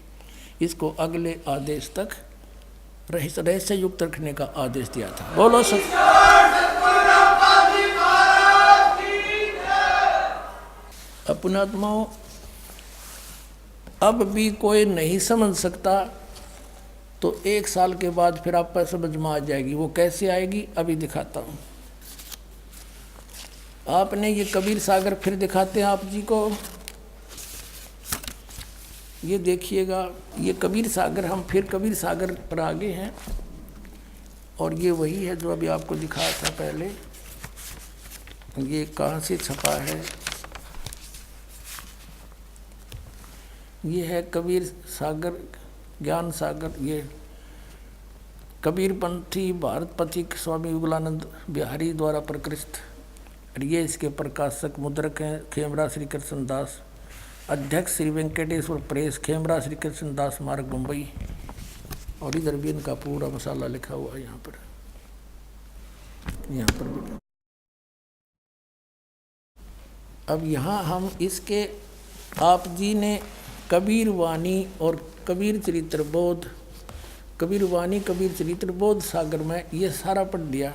इसको अगले आदेश तक रहस्य युक्त रखने का आदेश दिया था। बोलो अपनात्माओं, अब भी कोई नहीं समझ सकता तो 1 साल के बाद फिर आप पर समझ में आ जाएगी। वो कैसे आएगी अभी दिखाता हूँ। आपने ये कबीर सागर फिर दिखाते हैं आप जी को, ये देखिएगा। ये कबीर सागर, हम फिर कबीर सागर पर आगे हैं और ये वही है जो अभी आपको दिखाया था पहले। ये कहाँ से छपा है? ये है कबीर सागर ज्ञान सागर। ये कबीर पंथी भारत पथिक स्वामी युगलानंद बिहारी द्वारा प्रकृष्ट। और ये इसके प्रकाशक मुद्रक हैं खेमरा श्री कृष्ण दास, अध्यक्ष श्री वेंकटेश्वर प्रेस, खेमरा श्री कृष्ण दास मार्ग मुंबई। और इधर भी इनका पूरा मसाला लिखा हुआ है यहाँ पर भी। अब यहाँ हम इसके आप जी ने कबीर वाणी और कबीर चरित्र बोध, कबीर वाणी कबीर चरित्र बोध सागर में ये सारा पढ़ दिया।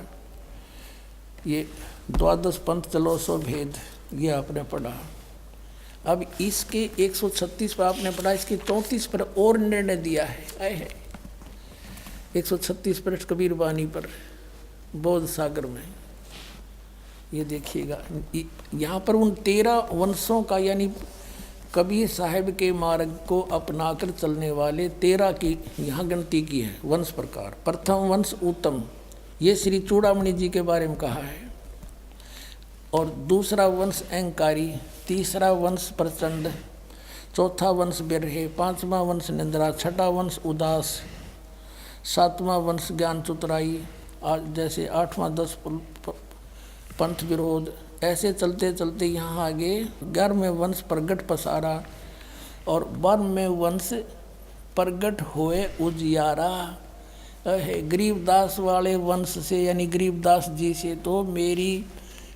ये 12 पंथ चलो सो भेद ये आपने पढ़ा। अब इसके 136 पर आपने पढ़ा, इसके 34 पर और निर्णय दिया है। आए है 136 पृष्ठ कबीर वाणी पर बोध सागर में। ये देखिएगा यहाँ पर उन 13 वंशों का, यानी कबीर साहिब के मार्ग को अपनाकर चलने वाले 13 की यहाँ गिनती की है वंश प्रकार। प्रथम वंश उत्तम, ये श्री चूड़ामणि जी के बारे में कहा है। और दूसरा वंश अहंकारी, तीसरा वंश प्रचंड, चौथा वंश बिरहे, पांचवा वंश निंद्रा, छठा वंश उदास, सातवां वंश ज्ञान चतुराई, जैसे 8वां 10 पंथ विरोध। ऐसे चलते चलते यहाँ आगे 11वें वंश प्रगट पसारा और 12वें वंश प्रगट हुए उजियारा है। गरीबदास वाले वंश से, यानी गरीबदास जी से तो मेरी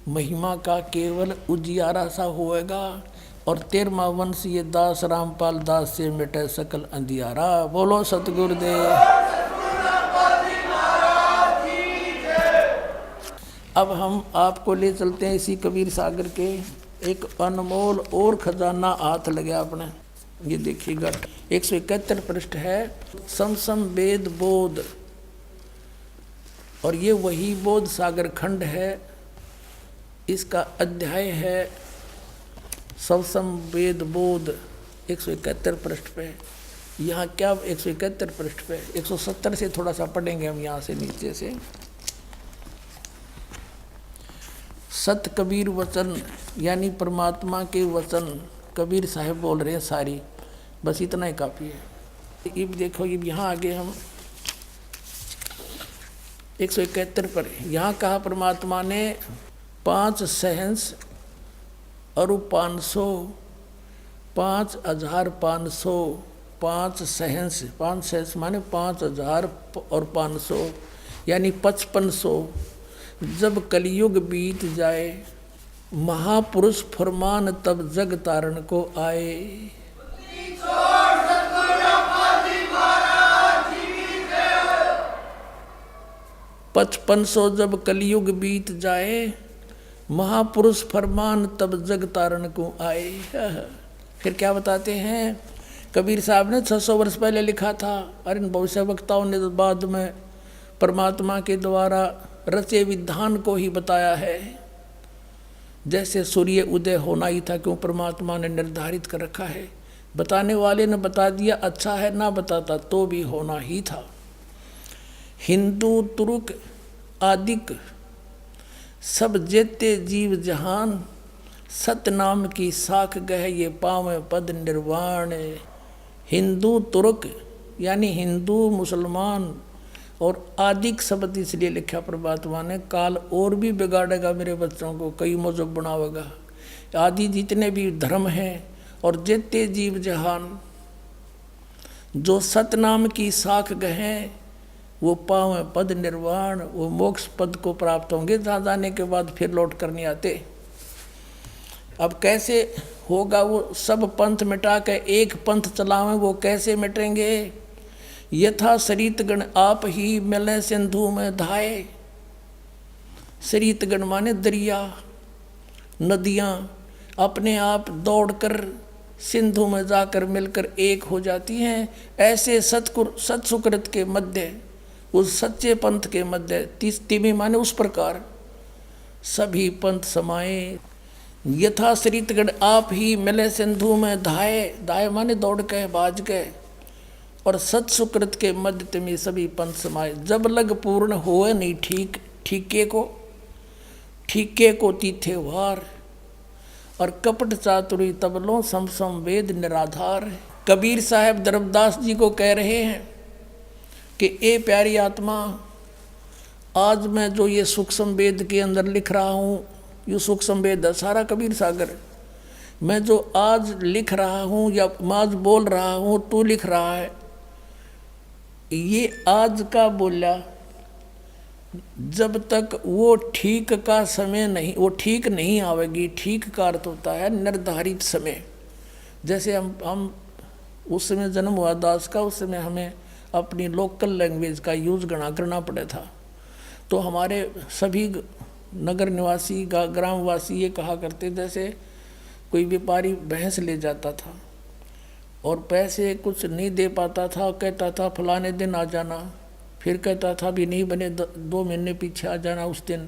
महिमा का केवल उजियारा सा होएगा। और 13वां वंश ये दास रामपाल दास से मिटे सकल अंधियारा। बोलो सतगुरुदेव। अब हम आपको ले चलते हैं इसी कबीर सागर के एक अनमोल और खजाना हाथ लगे आपने। ये देखिएगा 171 पृष्ठ है, समसम वेद बोध। और ये वही बोध सागर खंड है। इसका अध्याय है समसम वेद बोध 171 पृष्ठ पे। यहाँ क्या 171 पृष्ठ पे 170 से थोड़ा सा पढ़ेंगे हम यहाँ से नीचे से। सत कबीर वचन, यानी परमात्मा के वचन कबीर साहब बोल रहे हैं सारी, बस इतना ही काफ़ी है। अब देखो ये यहाँ आगे हम 171 पर यहाँ कहा परमात्मा ने 5 सहंस और 500, 5500, 5 सहंस, 5 सहंस माने 5000 और 500 यानी 5500। जब कलयुग बीत जाए महापुरुष फरमान तब जग तारण को आए। 5500 जब कलयुग बीत जाए महापुरुष फरमान तब जग तारण को आए। फिर क्या बताते हैं कबीर साहब ने 600 वर्ष पहले लिखा था। और इन भविष्य वक्ताओं ने तो बाद में परमात्मा के द्वारा रचे विधान को ही बताया है। जैसे सूर्य उदय होना ही था, क्यों परमात्मा ने निर्धारित कर रखा है बताने वाले ने बता दिया, अच्छा है, ना बताता तो भी होना ही था। हिंदू तुर्क आदिक सब जेते जीव जहान, सतनाम की साख गह ये पावे पद निर्वाण। हिंदू तुर्क यानी हिंदू मुसलमान और आदिक शब्द इसलिए लिखा परमात्मा ने, काल और भी बिगाड़ेगा मेरे बच्चों को, कई मजहब बनावेगा। आदि जितने भी धर्म हैं और जेते जीव जहान, जो सतनाम की साख गहें वो पावे पद निर्वाण, वो मोक्ष पद को प्राप्त होंगे जहाँ जाने के बाद फिर लौट कर नहीं आते। अब कैसे होगा? वो सब पंथ मिटा के एक पंथ चलावें, वो कैसे मिटेंगे? यथा सरितगण आप ही मिले सिंधु में धाये। सरितगण माने दरिया, नदियाँ अपने आप दौड़कर सिंधु में जाकर मिलकर एक हो जाती हैं। ऐसे सत्सुकृत के मध्य, उस सच्चे पंथ के मध्य, तिमी माने उस प्रकार सभी पंथ समाये। यथा सरितगण आप ही मिले सिंधु में धाये, धाये माने दौड़ के बाज गए, और सत्सुकृत के मध्य तिमी सभी पंथ समाये। जब लग पूर्ण होए नहीं ठीक, ठीके को तीथे वार, और कपट चातुरी तबलों समसम वेद निराधार। कबीर साहब धर्मदास जी को कह रहे हैं कि ए प्यारी आत्मा, आज मैं जो ये सूक्ष्म वेद के अंदर लिख रहा हूँ, ये सूक्ष्म वेद है सारा कबीर सागर। मैं जो आज लिख रहा हूँ या आज बोल रहा हूँ, तू लिख रहा है, ये आज का बोला, जब तक वो ठीक का समय नहीं, वो ठीक नहीं आवेगी। ठीक का अर्थ होता है निर्धारित समय। जैसे हम उस समय जन्म हुआ दास का, उस समय हमें अपनी लोकल लैंग्वेज का यूज़ करना पड़ा था। तो हमारे सभी नगर निवासी ग्रामवासी ये कहा करते, जैसे कोई व्यापारी भैंस ले जाता था और पैसे कुछ नहीं दे पाता था, कहता था फलाने दिन आ जाना, फिर कहता था भी नहीं बने 2 महीने पीछे आ जाना उस दिन।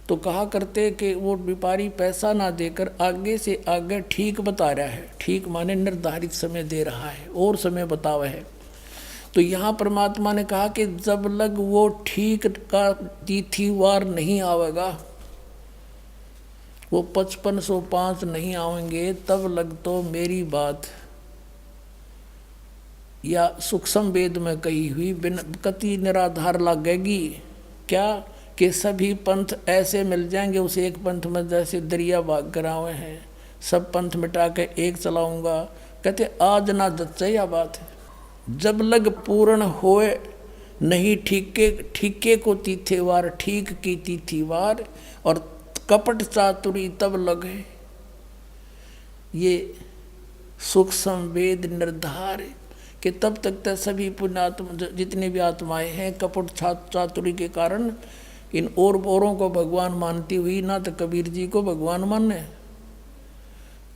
तो कहा करते कि वो व्यापारी पैसा ना देकर आगे से आगे ठीक बता रहा है। ठीक माने निर्धारित समय दे रहा है और समय बतावा है। तो यहाँ परमात्मा ने कहा कि जब लग वो ठीक का तिथिवार नहीं आवेगा, वो 5505 नहीं आएंगे, तब लग तो मेरी बात या सूक्ष्म वेद में कही हुई बिन कति निराधार लगेगी। क्या कि सभी पंथ ऐसे मिल जाएंगे उस एक पंथ में, जैसे दरिया भाग करावे हैं, सब पंथ मिटा के एक चलाऊंगा। कहते आज ना जच्चे या बात है। जब लग पूर्ण होए नहीं ठीके को तीथेवार, ठीक की तीथीवार, और कपट चातुरी तब लगे। ये सूक्ष्म वेद निर्धार कि तब तक तो सभी पुण्यात्मा जितने भी आत्माएं हैं कपट चातुरी के कारण इन औरों को भगवान मानती हुई ना तो कबीर जी को भगवान माने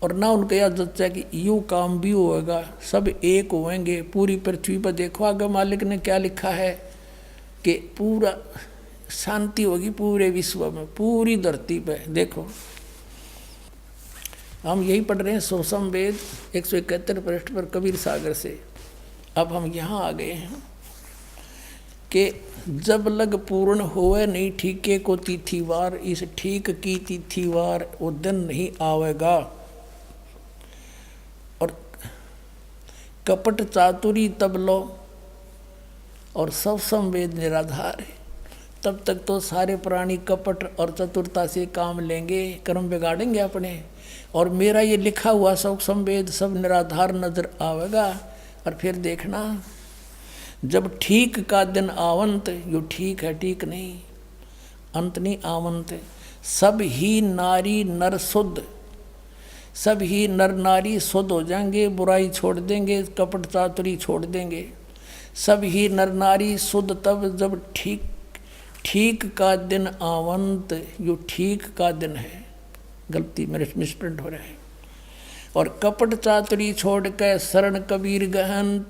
और ना उनके याद जच्चा कि यूँ काम भी होगा, सब एक होंगे। पूरी पृथ्वी पर देखो आगे मालिक ने क्या लिखा है कि पूरा शांति होगी पूरे विश्व में, पूरी धरती पे। देखो हम यही पढ़ रहे हैं सूक्ष्म वेद 171 पृष्ठ पर कबीर सागर से। अब हम यहाँ आ गए हैं कि जब लग पूर्ण होए नहीं ठीके को तिथिवार, इस ठीक की तिथिवार वो दिन नहीं आवेगा। और कपट चातुरी तब लो, और सब संवेद निराधार है। तब तक तो सारे प्राणी कपट और चतुरता से काम लेंगे, कर्म बिगाड़ेंगे अपने, और मेरा ये लिखा हुआ सब संवेद सब निराधार नजर आवेगा। और फिर देखना जब ठीक का दिन आवंत, यो ठीक है ठीक नहीं, अंत नहीं आवंत, सब ही नारी नर शुद्ध, सब ही नर नारी शुद्ध हो जाएंगे, बुराई छोड़ देंगे, कपट चातुरी छोड़ देंगे। सब ही नर नारी शुद्ध तब जब ठीक का दिन आवंत, यो ठीक का दिन है, गलती मेरे मिसप्रिंट हो रहा है। और कपट चातुरी छोड़ के शरण कबीर गहंत।